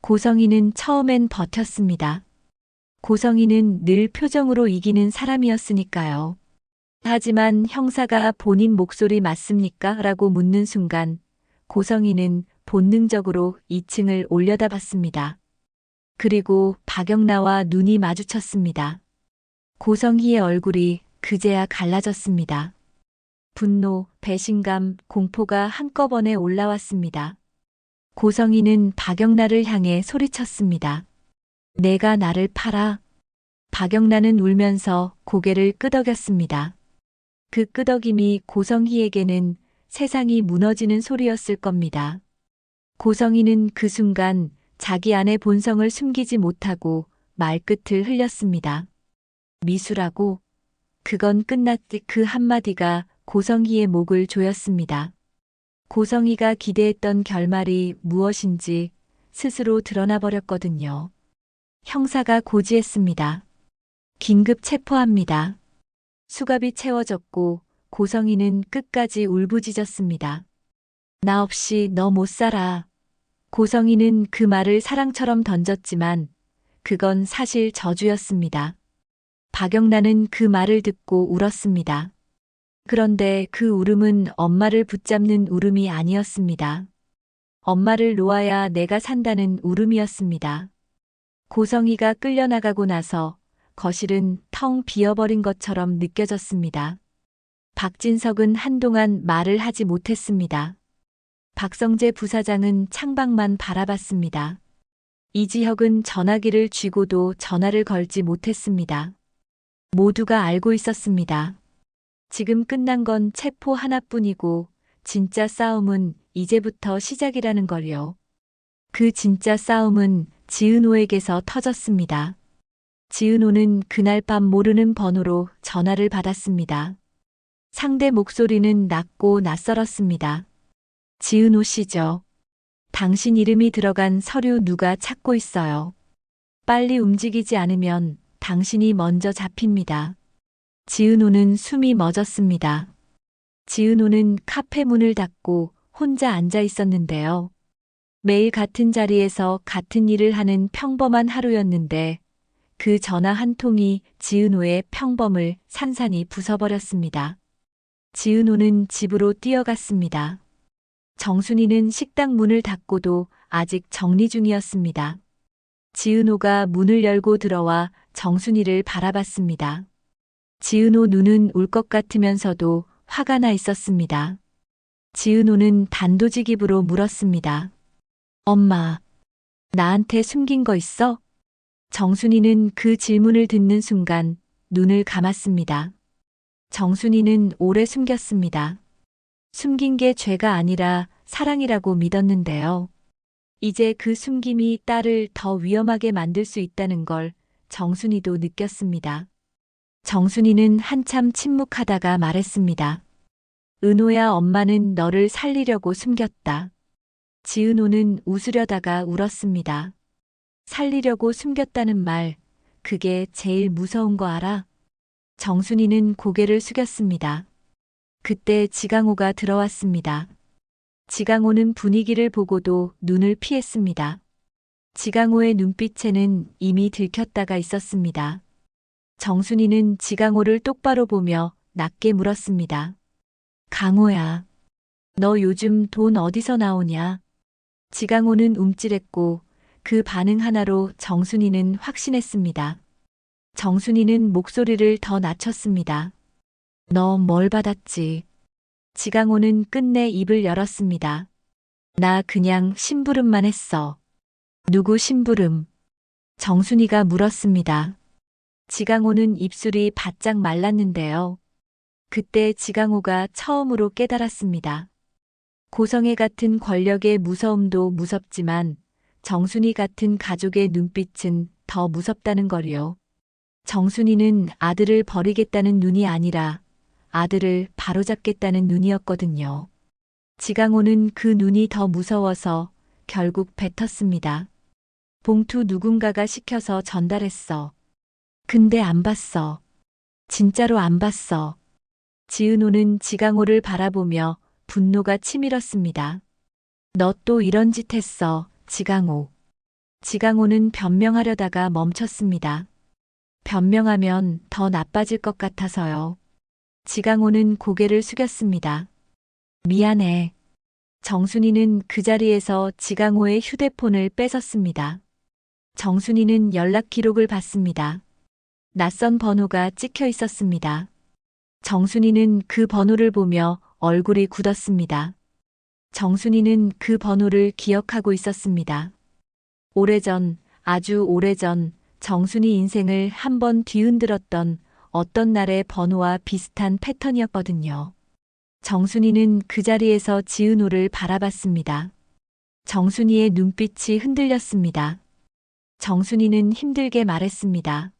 고성희는 처음엔 버텼습니다. 고성희는 늘 표정으로 이기는 사람이었으니까요. 하지만 형사가 본인 목소리 맞습니까? 라고 묻는 순간 고성희는 본능적으로 2층을 올려다봤습니다. 그리고 박영라와 눈이 마주쳤습니다. 고성희의 얼굴이 그제야 갈라졌습니다. 분노, 배신감, 공포가 한꺼번에 올라왔습니다. 고성희는 박영라를 향해 소리쳤습니다. 내가 나를 팔아? 박영라는 울면서 고개를 끄덕였습니다. 그 끄덕임이 고성희에게는 세상이 무너지는 소리였을 겁니다. 고성희는 그 순간 자기 안의 본성을 숨기지 못하고 말끝을 흘렸습니다. 미수라고? 그건 끝났지. 그 한마디가 고성희의 목을 조였습니다. 고성희가 기대했던 결말이 무엇인지 스스로 드러나 버렸거든요. 형사가 고지했습니다. 긴급 체포합니다. 수갑이 채워졌고 고성희는 끝까지 울부짖었습니다. 나 없이 너 못 살아. 고성희는 그 말을 사랑처럼 던졌지만 그건 사실 저주였습니다. 박영란은 그 말을 듣고 울었습니다. 그런데 그 울음은 엄마를 붙잡는 울음이 아니었습니다. 엄마를 놓아야 내가 산다는 울음이었습니다. 고성희가 끌려나가고 나서 거실은 텅 비어버린 것처럼 느껴졌습니다. 박진석은 한동안 말을 하지 못했습니다. 박성재 부사장은 창밖만 바라봤습니다. 이지혁은 전화기를 쥐고도 전화를 걸지 못했습니다. 모두가 알고 있었습니다. 지금 끝난 건 체포 하나뿐이고 진짜 싸움은 이제부터 시작이라는 걸요. 그 진짜 싸움은 지은호에게서 터졌습니다. 지은호는 그날 밤 모르는 번호로 전화를 받았습니다. 상대 목소리는 낮고 낯설었습니다. 지은호 씨죠. 당신 이름이 들어간 서류 누가 찾고 있어요. 빨리 움직이지 않으면 당신이 먼저 잡힙니다. 지은호는 숨이 멎었습니다. 지은호는 카페 문을 닫고 혼자 앉아 있었는데요. 매일 같은 자리에서 같은 일을 하는 평범한 하루였는데 그 전화 한 통이 지은호의 평범을 산산이 부숴버렸습니다. 지은호는 집으로 뛰어갔습니다. 정순이는 식당 문을 닫고도 아직 정리 중이었습니다. 지은호가 문을 열고 들어와 정순이를 바라봤습니다. 지은호 눈은 울 것 같으면서도 화가 나 있었습니다. 지은호는 단도직입으로 물었습니다. 엄마, 나한테 숨긴 거 있어? 정순이는 그 질문을 듣는 순간 눈을 감았습니다. 정순이는 오래 숨겼습니다. 숨긴 게 죄가 아니라 사랑이라고 믿었는데요. 이제 그 숨김이 딸을 더 위험하게 만들 수 있다는 걸 정순이도 느꼈습니다. 정순이는 한참 침묵하다가 말했습니다. 은호야, 엄마는 너를 살리려고 숨겼다. 지은호는 웃으려다가 울었습니다. 살리려고 숨겼다는 말, 그게 제일 무서운 거 알아? 정순이는 고개를 숙였습니다. 그때 지강호가 들어왔습니다. 지강호는 분위기를 보고도 눈을 피했습니다. 지강호의 눈빛에는 이미 들켰다가 있었습니다. 정순이는 지강호를 똑바로 보며 낮게 물었습니다. 강호야, 너 요즘 돈 어디서 나오냐? 지강호는 움찔했고 그 반응 하나로 정순이는 확신했습니다. 정순이는 목소리를 더 낮췄습니다. 너 뭘 받았지? 지강호는 끝내 입을 열었습니다. 나 그냥 심부름만 했어. 누구 심부름? 정순이가 물었습니다. 지강호는 입술이 바짝 말랐는데요. 그때 지강호가 처음으로 깨달았습니다. 고성애 같은 권력의 무서움도 무섭지만 정순이 같은 가족의 눈빛은 더 무섭다는 걸요. 정순이는 아들을 버리겠다는 눈이 아니라 아들을 바로잡겠다는 눈이었거든요. 지강호는 그 눈이 더 무서워서 결국 뱉었습니다. 봉투 누군가가 시켜서 전달했어. 근데 안 봤어. 진짜로 안 봤어. 지은호는 지강호를 바라보며 분노가 치밀었습니다. 너 또 이런 짓 했어, 지강호. 지강호는 변명하려다가 멈췄습니다. 변명하면 더 나빠질 것 같아서요. 지강호는 고개를 숙였습니다. 미안해. 정순이는 그 자리에서 지강호의 휴대폰을 뺏었습니다. 정순이는 연락 기록을 봤습니다. 낯선 번호가 찍혀 있었습니다. 정순이는 그 번호를 보며 얼굴이 굳었습니다. 정순이는 그 번호를 기억하고 있었습니다. 오래전, 아주 오래전 정순이 인생을 한번 뒤흔들었던 어떤 날의 번호와 비슷한 패턴이었거든요. 정순이는 그 자리에서 지은호를 바라봤습니다. 정순이의 눈빛이 흔들렸습니다. 정순이는 힘들게 말했습니다.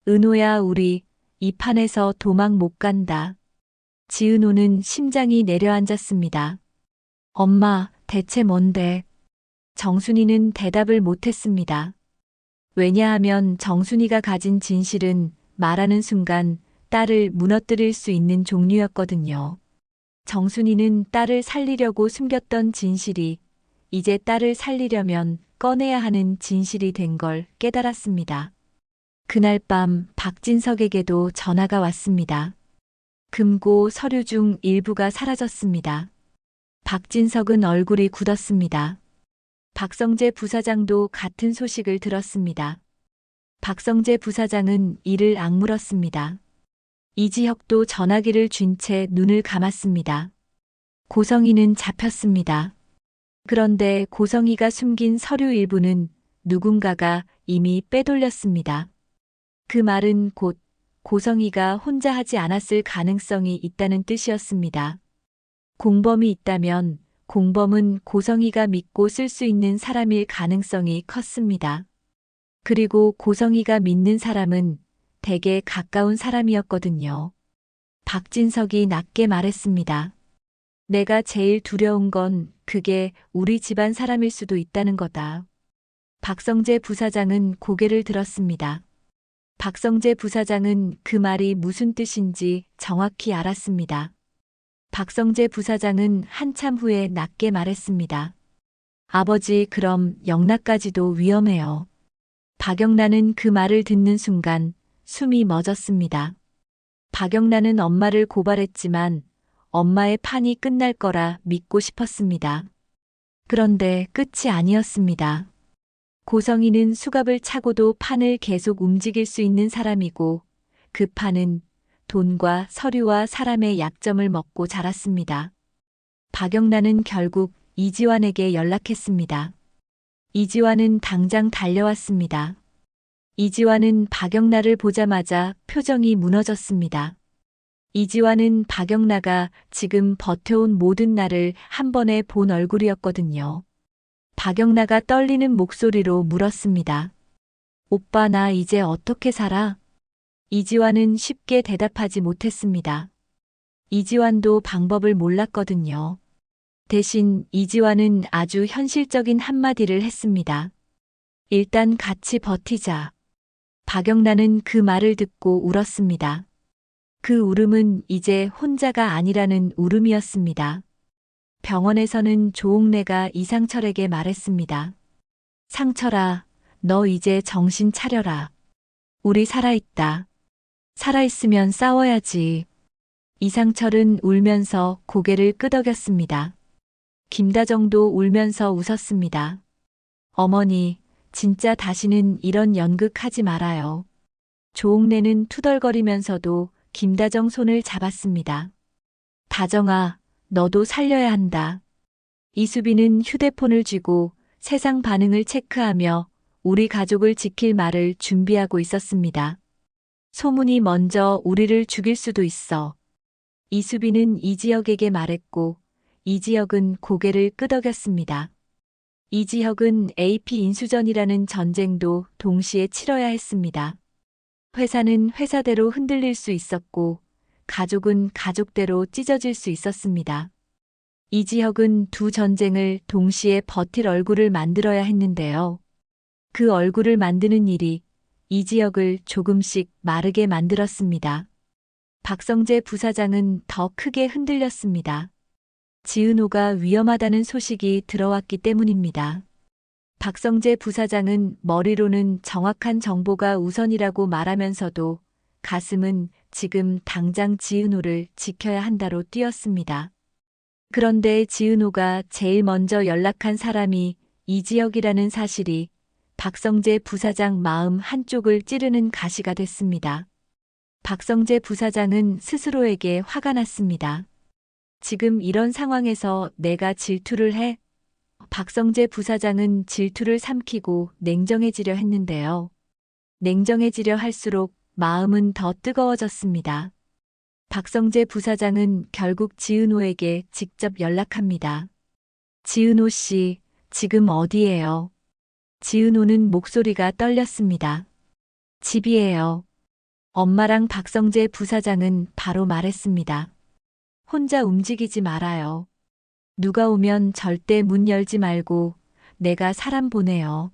은호야, 우리 이 판에서 도망 못 간다. 지은호는 심장이 내려앉았습니다. 엄마, 대체 뭔데? 정순이는 대답을 못했습니다. 왜냐하면 정순이가 가진 진실은 말하는 순간 딸을 무너뜨릴 수 있는 종류였거든요. 정순이는 딸을 살리려고 숨겼던 진실이 이제 딸을 살리려면 꺼내야 하는 진실이 된 걸 깨달았습니다. 그날 밤 박진석에게도 전화가 왔습니다. 금고 서류 중 일부가 사라졌습니다. 박진석은 얼굴이 굳었습니다. 박성재 부사장도 같은 소식을 들었습니다. 박성재 부사장은 이를 악물었습니다. 이지혁도 전화기를 쥔 채 눈을 감았습니다. 고성이는 잡혔습니다. 그런데 고성이가 숨긴 서류 일부는 누군가가 이미 빼돌렸습니다. 그 말은 곧 고성이가 혼자 하지 않았을 가능성이 있다는 뜻이었습니다. 공범이 있다면 공범은 고성이가 믿고 쓸 수 있는 사람일 가능성이 컸습니다. 그리고 고성이가 믿는 사람은 대개 가까운 사람이었거든요. 박진석이 낮게 말했습니다. 내가 제일 두려운 건 그게 우리 집안 사람일 수도 있다는 거다. 박성재 부사장은 고개를 들었습니다. 박성재 부사장은 그 말이 무슨 뜻인지 정확히 알았습니다. 박성재 부사장은 한참 후에 낮게 말했습니다. 아버지, 그럼 영락까지도 위험해요. 박영란은 그 말을 듣는 순간 숨이 멎었습니다. 박영란은 엄마를 고발했지만 엄마의 판이 끝날 거라 믿고 싶었습니다. 그런데 끝이 아니었습니다. 고성이는 수갑을 차고도 판을 계속 움직일 수 있는 사람이고 그 판은 돈과 서류와 사람의 약점을 먹고 자랐습니다. 박영란은 결국 이지환에게 연락했습니다. 이지환은 당장 달려왔습니다. 이지환은 박영란을 보자마자 표정이 무너졌습니다. 이지환은 박영란가 지금 버텨온 모든 날을 한 번에 본 얼굴이었거든요. 박영란가 떨리는 목소리로 물었습니다. 오빠, 나 이제 어떻게 살아? 이지환은 쉽게 대답하지 못했습니다. 이지환도 방법을 몰랐거든요. 대신 이지환은 아주 현실적인 한마디를 했습니다. 일단 같이 버티자. 박영란은 그 말을 듣고 울었습니다. 그 울음은 이제 혼자가 아니라는 울음이었습니다. 병원에서는 조옥래가 이상철에게 말했습니다. 상철아, 너 이제 정신 차려라. 우리 살아있다. 살아있으면 싸워야지. 이상철은 울면서 고개를 끄덕였습니다. 김다정도 울면서 웃었습니다. 어머니, 진짜 다시는 이런 연극하지 말아요. 조옥래는 투덜거리면서도 김다정 손을 잡았습니다. 다정아, 너도 살려야 한다. 이수빈은 휴대폰을 쥐고 세상 반응을 체크하며 우리 가족을 지킬 말을 준비하고 있었습니다. 소문이 먼저 우리를 죽일 수도 있어. 이수빈은 이지혁에게 말했고 이지혁은 고개를 끄덕였습니다. 이지혁은 AP 인수전이라는 전쟁도 동시에 치러야 했습니다. 회사는 회사대로 흔들릴 수 있었고 가족은 가족대로 찢어질 수 있었습니다. 이지혁은 두 전쟁을 동시에 버틸 얼굴을 만들어야 했는데요. 그 얼굴을 만드는 일이 이지혁을 조금씩 마르게 만들었습니다. 박성재 부사장은 더 크게 흔들렸습니다. 지은호가 위험하다는 소식이 들어왔기 때문입니다. 박성재 부사장은 머리로는 정확한 정보가 우선이라고 말하면서도 가슴은 지금 당장 지은호를 지켜야 한다로 뛰었습니다. 그런데 지은호가 제일 먼저 연락한 사람이 이지혁이라는 사실이 박성재 부사장 마음 한쪽을 찌르는 가시가 됐습니다. 박성재 부사장은 스스로에게 화가 났습니다. 지금 이런 상황에서 내가 질투를 해? 박성재 부사장은 질투를 삼키고 냉정해지려 했는데요. 냉정해지려 할수록 마음은 더 뜨거워졌습니다. 박성재 부사장은 결국 지은호에게 직접 연락합니다. 지은호 씨, 지금 어디예요? 지은호는 목소리가 떨렸습니다. 집이에요. 엄마랑 박성재 부사장은 바로 말했습니다. 혼자 움직이지 말아요. 누가 오면 절대 문 열지 말고 내가 사람 보내요.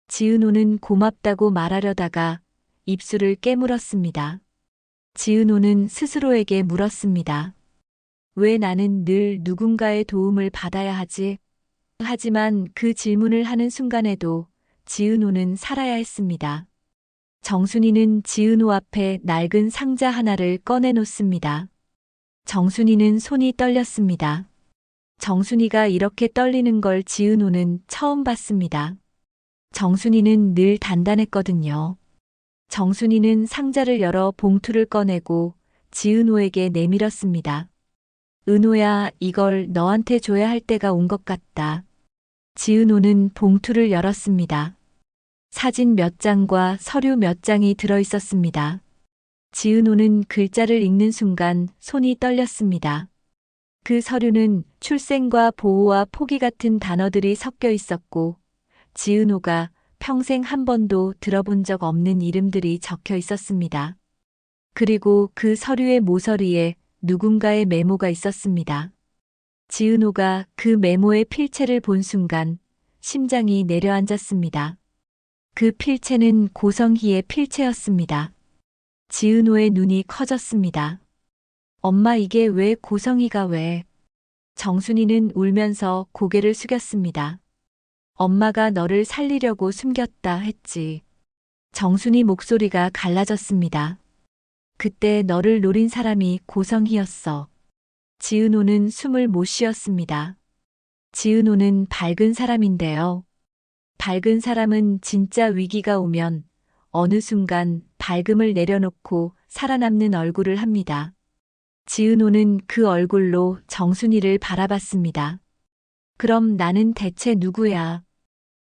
지은호는 고맙다고 말하려다가 입술을 깨물었습니다. 지은호는 스스로에게 물었습니다. 왜 나는 늘 누군가의 도움을 받아야 하지? 하지만 그 질문을 하는 순간에도 지은호는 살아야 했습니다. 정순이는 지은호 앞에 낡은 상자 하나를 꺼내놓습니다. 정순이는 손이 떨렸습니다. 정순이가 이렇게 떨리는 걸 지은호는 처음 봤습니다. 정순이는 늘 단단했거든요. 정순이는 상자를 열어 봉투를 꺼내고 지은호에게 내밀었습니다. 은호야, 이걸 너한테 줘야 할 때가 온 것 같다. 지은호는 봉투를 열었습니다. 사진 몇 장과 서류 몇 장이 들어 있었습니다. 지은호는 글자를 읽는 순간 손이 떨렸습니다. 그 서류는 출생과 보호와 포기 같은 단어들이 섞여 있었고, 지은호가 평생 한 번도 들어본 적 없는 이름들이 적혀 있었습니다. 그리고 그 서류의 모서리에 누군가의 메모가 있었습니다. 지은호가 그 메모의 필체를 본 순간 심장이 내려앉았습니다. 그 필체는 고성희의 필체였습니다. 지은호의 눈이 커졌습니다. 엄마, 이게 왜 고성희가 왜? 정순이는 울면서 고개를 숙였습니다. 엄마가 너를 살리려고 숨겼다 했지. 정순이 목소리가 갈라졌습니다. 그때 너를 노린 사람이 고성희였어. 지은호는 숨을 못 쉬었습니다. 지은호는 밝은 사람인데요. 밝은 사람은 진짜 위기가 오면 어느 순간 밝음을 내려놓고 살아남는 얼굴을 합니다. 지은호는 그 얼굴로 정순이를 바라봤습니다. 그럼 나는 대체 누구야?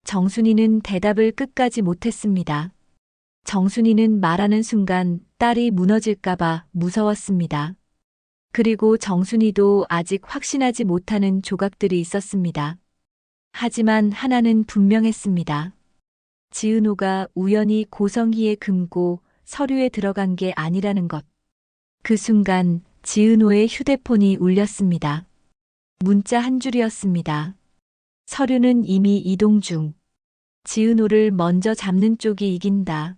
정순이는 대답을 끝까지 못했습니다. 정순이는 말하는 순간 딸이 무너질까봐 무서웠습니다. 그리고 정순이도 아직 확신하지 못하는 조각들이 있었습니다. 하지만 하나는 분명했습니다. 지은호가 우연히 고성희의 금고 서류에 들어간 게 아니라는 것. 그 순간 지은호의 휴대폰이 울렸습니다. 문자 한 줄이었습니다. 서류는 이미 이동 중. 지은호를 먼저 잡는 쪽이 이긴다.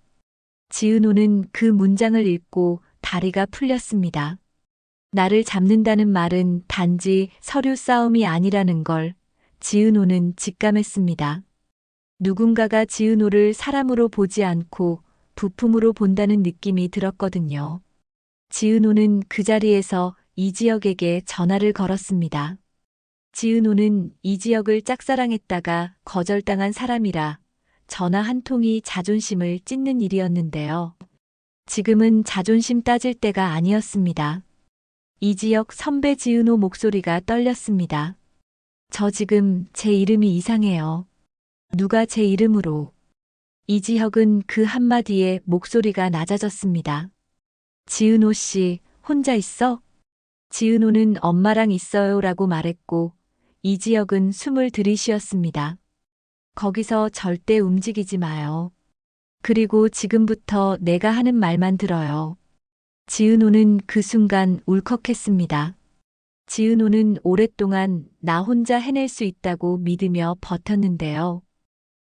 지은호는 그 문장을 읽고 다리가 풀렸습니다. 나를 잡는다는 말은 단지 서류 싸움이 아니라는 걸 지은호는 직감했습니다. 누군가가 지은호를 사람으로 보지 않고 부품으로 본다는 느낌이 들었거든요. 지은호는 그 자리에서 이지혁에게 전화를 걸었습니다. 지은호는 이지혁을 짝사랑했다가 거절당한 사람이라 전화 한 통이 자존심을 찢는 일이었는데요. 지금은 자존심 따질 때가 아니었습니다. 이지혁 선배, 지은호 목소리가 떨렸습니다. 저 지금 제 이름이 이상해요. 누가 제 이름으로? 이지혁은 그 한마디에 목소리가 낮아졌습니다. 지은호 씨, 혼자 있어? 지은호는 엄마랑 있어요 라고 말했고, 이지혁은 숨을 들이쉬었습니다. 거기서 절대 움직이지 마요. 그리고 지금부터 내가 하는 말만 들어요. 지은호는 그 순간 울컥했습니다. 지은호는 오랫동안 나 혼자 해낼 수 있다고 믿으며 버텼는데요.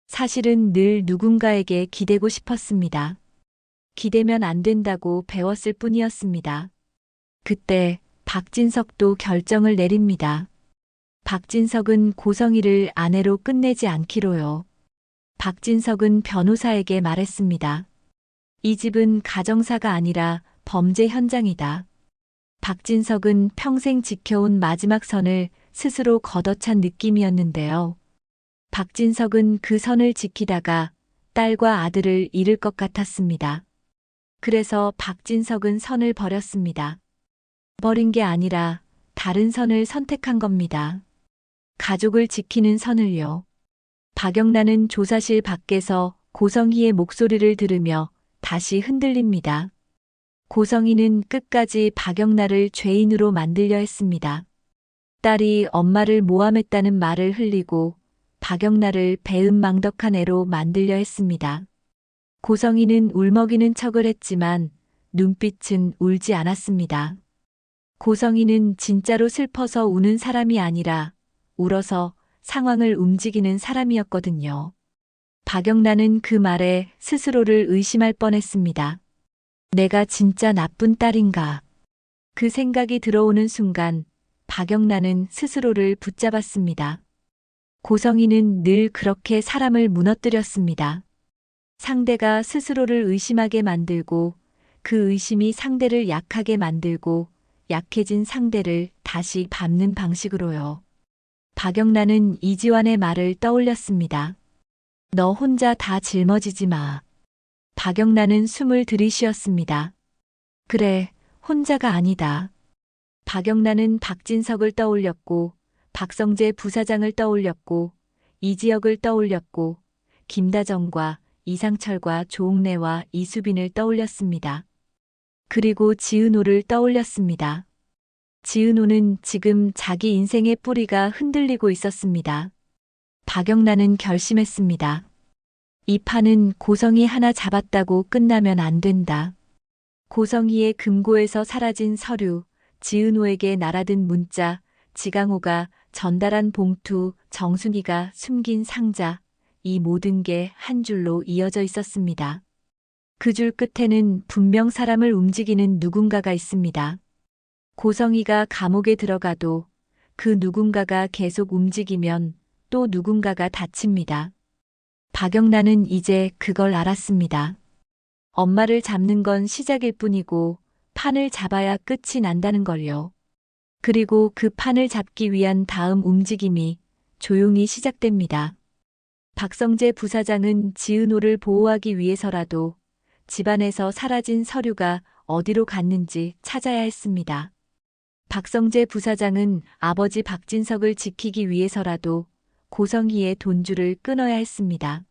사실은 늘 누군가에게 기대고 싶었습니다. 기대면 안 된다고 배웠을 뿐이었습니다. 그때 박진석도 결정을 내립니다. 박진석은 고성희를 아내로 끝내지 않기로요. 박진석은 변호사에게 말했습니다. 이 집은 가정사가 아니라 범죄 현장이다. 박진석은 평생 지켜온 마지막 선을 스스로 걷어찬 느낌이었는데요. 박진석은 그 선을 지키다가 딸과 아들을 잃을 것 같았습니다. 그래서 박진석은 선을 버렸습니다. 버린 게 아니라 다른 선을 선택한 겁니다. 가족을 지키는 선을요. 박영란은 조사실 밖에서 고성희의 목소리를 들으며 다시 흔들립니다. 고성희는 끝까지 박영란을 죄인으로 만들려 했습니다. 딸이 엄마를 모함했다는 말을 흘리고 박영란을 배은망덕한 애로 만들려 했습니다. 고성희는 울먹이는 척을 했지만 눈빛은 울지 않았습니다. 고성이는 진짜로 슬퍼서 우는 사람이 아니라 울어서 상황을 움직이는 사람이었거든요. 박영란은 그 말에 스스로를 의심할 뻔했습니다. 내가 진짜 나쁜 딸인가? 그 생각이 들어오는 순간 박영란은 스스로를 붙잡았습니다. 고성이는 늘 그렇게 사람을 무너뜨렸습니다. 상대가 스스로를 의심하게 만들고 그 의심이 상대를 약하게 만들고 약해진 상대를 다시 밟는 방식으로요. 박영란은 이지환의 말을 떠올렸습니다. 너 혼자 다 짊어지지 마. 박영란은 숨을 들이쉬었습니다. 그래, 혼자가 아니다. 박영란은 박진석을 떠올렸고, 박성재 부사장을 떠올렸고, 이지혁을 떠올렸고, 김다정과 이상철과 조옥래와 이수빈을 떠올렸습니다. 그리고 지은호를 떠올렸습니다. 지은호는 지금 자기 인생의 뿌리가 흔들리고 있었습니다. 박영란은 결심했습니다. 이 판은 고성이 하나 잡았다고 끝나면 안 된다. 고성이의 금고에서 사라진 서류, 지은호에게 날아든 문자, 지강호가 전달한 봉투, 정순이가 숨긴 상자, 이 모든 게 한 줄로 이어져 있었습니다. 그 줄 끝에는 분명 사람을 움직이는 누군가가 있습니다. 고성이가 감옥에 들어가도 그 누군가가 계속 움직이면 또 누군가가 다칩니다. 박영란은 이제 그걸 알았습니다. 엄마를 잡는 건 시작일 뿐이고 판을 잡아야 끝이 난다는 걸요. 그리고 그 판을 잡기 위한 다음 움직임이 조용히 시작됩니다. 박성재 부사장은 지은호를 보호하기 위해서라도 집안에서 사라진 서류가 어디로 갔는지 찾아야 했습니다. 박성재 부사장은 아버지 박진석을 지키기 위해서라도 고성희의 돈줄을 끊어야 했습니다.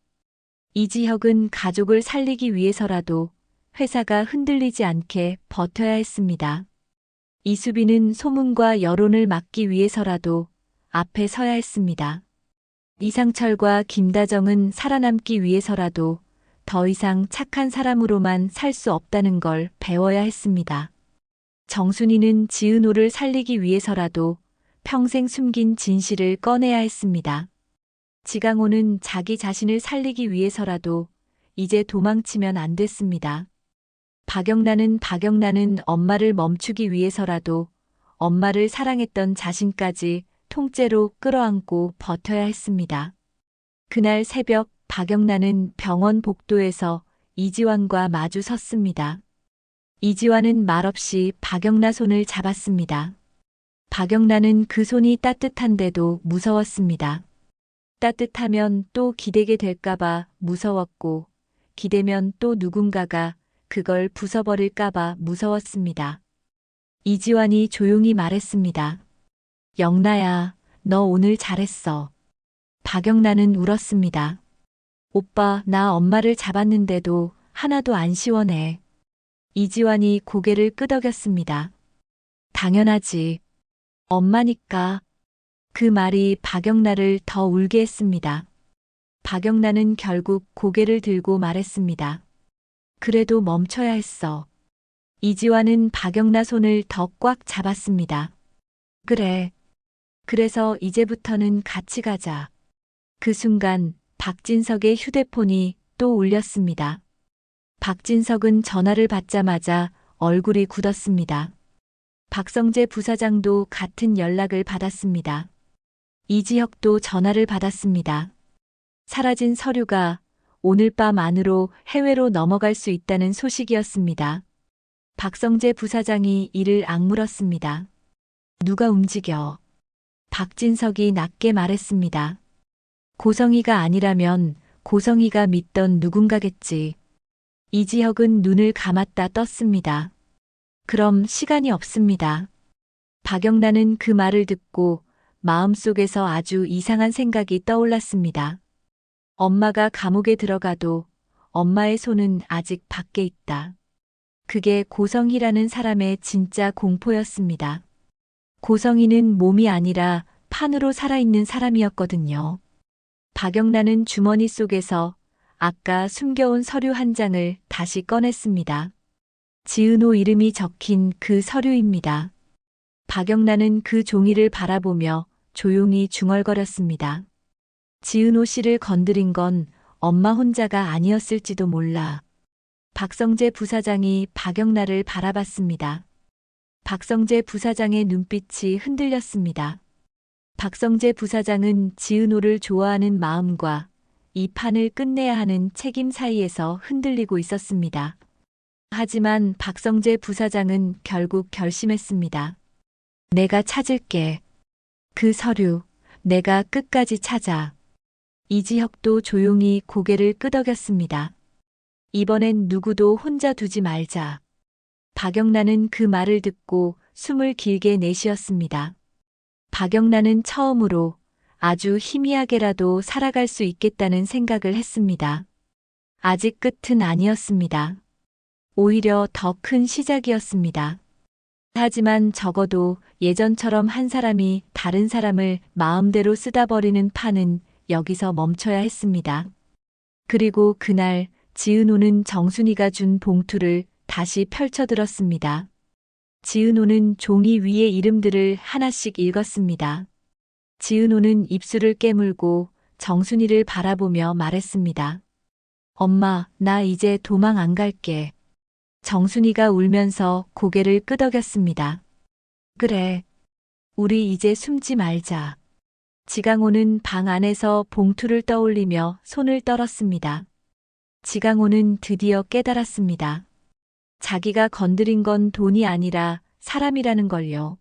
이지혁은 가족을 살리기 위해서라도 회사가 흔들리지 않게 버텨야 했습니다. 이수빈은 소문과 여론을 막기 위해서라도 앞에 서야 했습니다. 이상철과 김다정은 살아남기 위해서라도 더 이상 착한 사람으로만 살 수 없다는 걸 배워야 했습니다. 정순이는 지은호를 살리기 위해서라도 평생 숨긴 진실을 꺼내야 했습니다. 지강호는 자기 자신을 살리기 위해서라도 이제 도망치면 안 됐습니다. 박영란은 엄마를 멈추기 위해서라도 엄마를 사랑했던 자신까지 통째로 끌어안고 버텨야 했습니다. 그날 새벽 박영란은 병원 복도에서 이지환과 마주 섰습니다. 이지환은 말없이 박영란 손을 잡았습니다. 박영란은 그 손이 따뜻한데도 무서웠습니다. 따뜻하면 또 기대게 될까봐 무서웠고, 기대면 또 누군가가 그걸 부숴버릴까봐 무서웠습니다. 이지환이 조용히 말했습니다. 영란아, 너 오늘 잘했어. 박영란은 울었습니다. 오빠, 나 엄마를 잡았는데도 하나도 안 시원해. 이지환이 고개를 끄덕였습니다. 당연하지. 엄마니까. 그 말이 박영란을 더 울게 했습니다. 박영란은 결국 고개를 들고 말했습니다. 그래도 멈춰야 했어. 이지환은 박영란 손을 더 꽉 잡았습니다. 그래. 그래서 이제부터는 같이 가자. 그 순간 박진석의 휴대폰이 또 울렸습니다. 박진석은 전화를 받자마자 얼굴이 굳었습니다. 박성재 부사장도 같은 연락을 받았습니다. 이지혁도 전화를 받았습니다. 사라진 서류가 오늘 밤 안으로 해외로 넘어갈 수 있다는 소식이었습니다. 박성재 부사장이 이를 악물었습니다. 누가 움직여? 박진석이 낮게 말했습니다. 고성이가 아니라면 고성이가 믿던 누군가겠지. 이지혁은 눈을 감았다 떴습니다. 그럼 시간이 없습니다. 박영란은 그 말을 듣고 마음속에서 아주 이상한 생각이 떠올랐습니다. 엄마가 감옥에 들어가도 엄마의 손은 아직 밖에 있다. 그게 고성희라는 사람의 진짜 공포였습니다. 고성희는 몸이 아니라 판으로 살아있는 사람이었거든요. 박영란은 주머니 속에서 아까 숨겨온 서류 한 장을 다시 꺼냈습니다. 지은호 이름이 적힌 그 서류입니다. 박영란은 그 종이를 바라보며 조용히 중얼거렸습니다. 지은호 씨를 건드린 건 엄마 혼자가 아니었을지도 몰라. 박성재 부사장이 박영란을 바라봤습니다. 박성재 부사장의 눈빛이 흔들렸습니다. 박성재 부사장은 지은호를 좋아하는 마음과 이 판을 끝내야 하는 책임 사이에서 흔들리고 있었습니다. 하지만 박성재 부사장은 결국 결심했습니다. 내가 찾을게. 그 서류, 내가 끝까지 찾아. 이지혁도 조용히 고개를 끄덕였습니다. 이번엔 누구도 혼자 두지 말자. 박영란은 그 말을 듣고 숨을 길게 내쉬었습니다. 박영란은 처음으로 아주 희미하게라도 살아갈 수 있겠다는 생각을 했습니다. 아직 끝은 아니었습니다. 오히려 더 큰 시작이었습니다. 하지만 적어도 예전처럼 한 사람이 다른 사람을 마음대로 쓰다 버리는 판은 여기서 멈춰야 했습니다. 그리고 그날 지은호는 정순이가 준 봉투를 다시 펼쳐들었습니다. 지은호는 종이 위에 이름들을 하나씩 읽었습니다. 지은호는 입술을 깨물고 정순이를 바라보며 말했습니다. 엄마, 나 이제 도망 안 갈게. 정순이가 울면서 고개를 끄덕였습니다. 그래. 우리 이제 숨지 말자. 지강호는 방 안에서 봉투를 떠올리며 손을 떨었습니다. 지강호는 드디어 깨달았습니다. 자기가 건드린 건 돈이 아니라 사람이라는 걸요.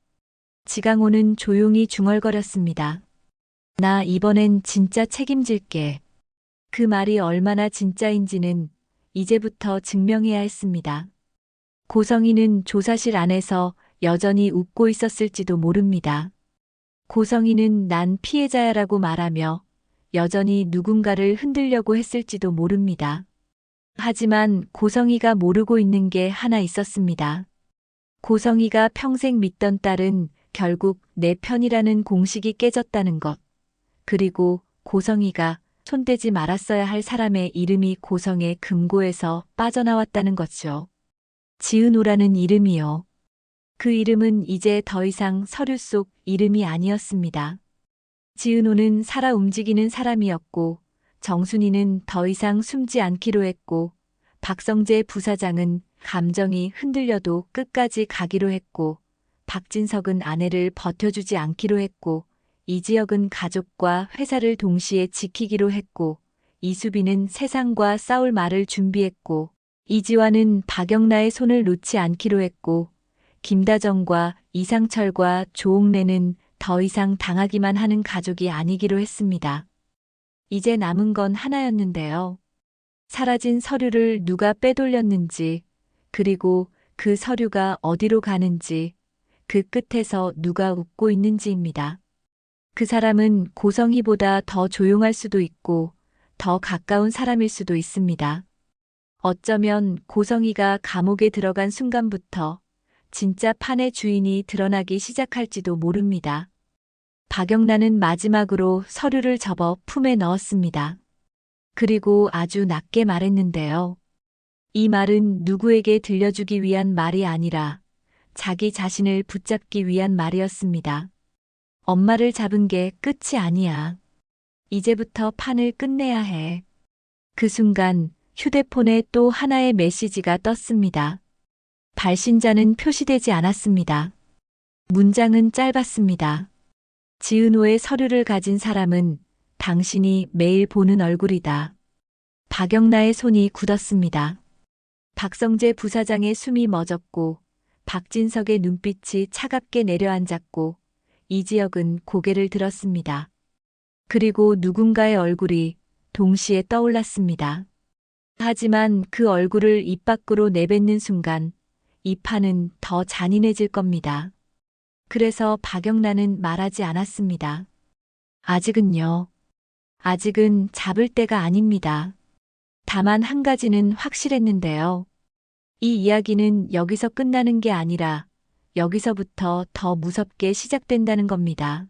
지강호는 조용히 중얼거렸습니다. 나 이번엔 진짜 책임질게. 그 말이 얼마나 진짜인지는 이제부터 증명해야 했습니다. 고성이는 조사실 안에서 여전히 웃고 있었을지도 모릅니다. 고성이는 난 피해자야라고 말하며 여전히 누군가를 흔들려고 했을지도 모릅니다. 하지만 고성이가 모르고 있는 게 하나 있었습니다. 고성이가 평생 믿던 딸은 결국 내 편이라는 공식이 깨졌다는 것. 그리고 고성이가 손대지 말았어야 할 사람의 이름이 고성의 금고에서 빠져나왔다는 거죠. 지은호라는 이름이요. 그 이름은 이제 더 이상 서류 속 이름이 아니었습니다. 지은호는 살아 움직이는 사람이었고 정순이는 더 이상 숨지 않기로 했고 박성재 부사장은 감정이 흔들려도 끝까지 가기로 했고 박진석은 아내를 버텨주지 않기로 했고 이지혁은 가족과 회사를 동시에 지키기로 했고 이수빈은 세상과 싸울 말을 준비했고 이지환은 박영라의 손을 놓지 않기로 했고 김다정과 이상철과 조옥래는 더 이상 당하기만 하는 가족이 아니기로 했습니다. 이제 남은 건 하나였는데요. 사라진 서류를 누가 빼돌렸는지, 그리고 그 서류가 어디로 가는지, 그 끝에서 누가 웃고 있는지입니다. 그 사람은 고성희보다 더 조용할 수도 있고 더 가까운 사람일 수도 있습니다. 어쩌면 고성희가 감옥에 들어간 순간부터 진짜 판의 주인이 드러나기 시작할지도 모릅니다. 박영란은 마지막으로 서류를 접어 품에 넣었습니다. 그리고 아주 낮게 말했는데요. 이 말은 누구에게 들려주기 위한 말이 아니라 자기 자신을 붙잡기 위한 말이었습니다. 엄마를 잡은 게 끝이 아니야. 이제부터 판을 끝내야 해. 그 순간 휴대폰에 또 하나의 메시지가 떴습니다. 발신자는 표시되지 않았습니다. 문장은 짧았습니다. 지은호의 서류를 가진 사람은 당신이 매일 보는 얼굴이다. 박영라의 손이 굳었습니다. 박성재 부사장의 숨이 멎었고 박진석의 눈빛이 차갑게 내려앉았고 이지혁은 고개를 들었습니다. 그리고 누군가의 얼굴이 동시에 떠올랐습니다. 하지만 그 얼굴을 입 밖으로 내뱉는 순간 이 판은 더 잔인해질 겁니다. 그래서 박영란은 말하지 않았습니다. 아직은요. 아직은 잡을 때가 아닙니다. 다만 한 가지는 확실했는데요. 이 이야기는 여기서 끝나는 게 아니라 여기서부터 더 무섭게 시작된다는 겁니다.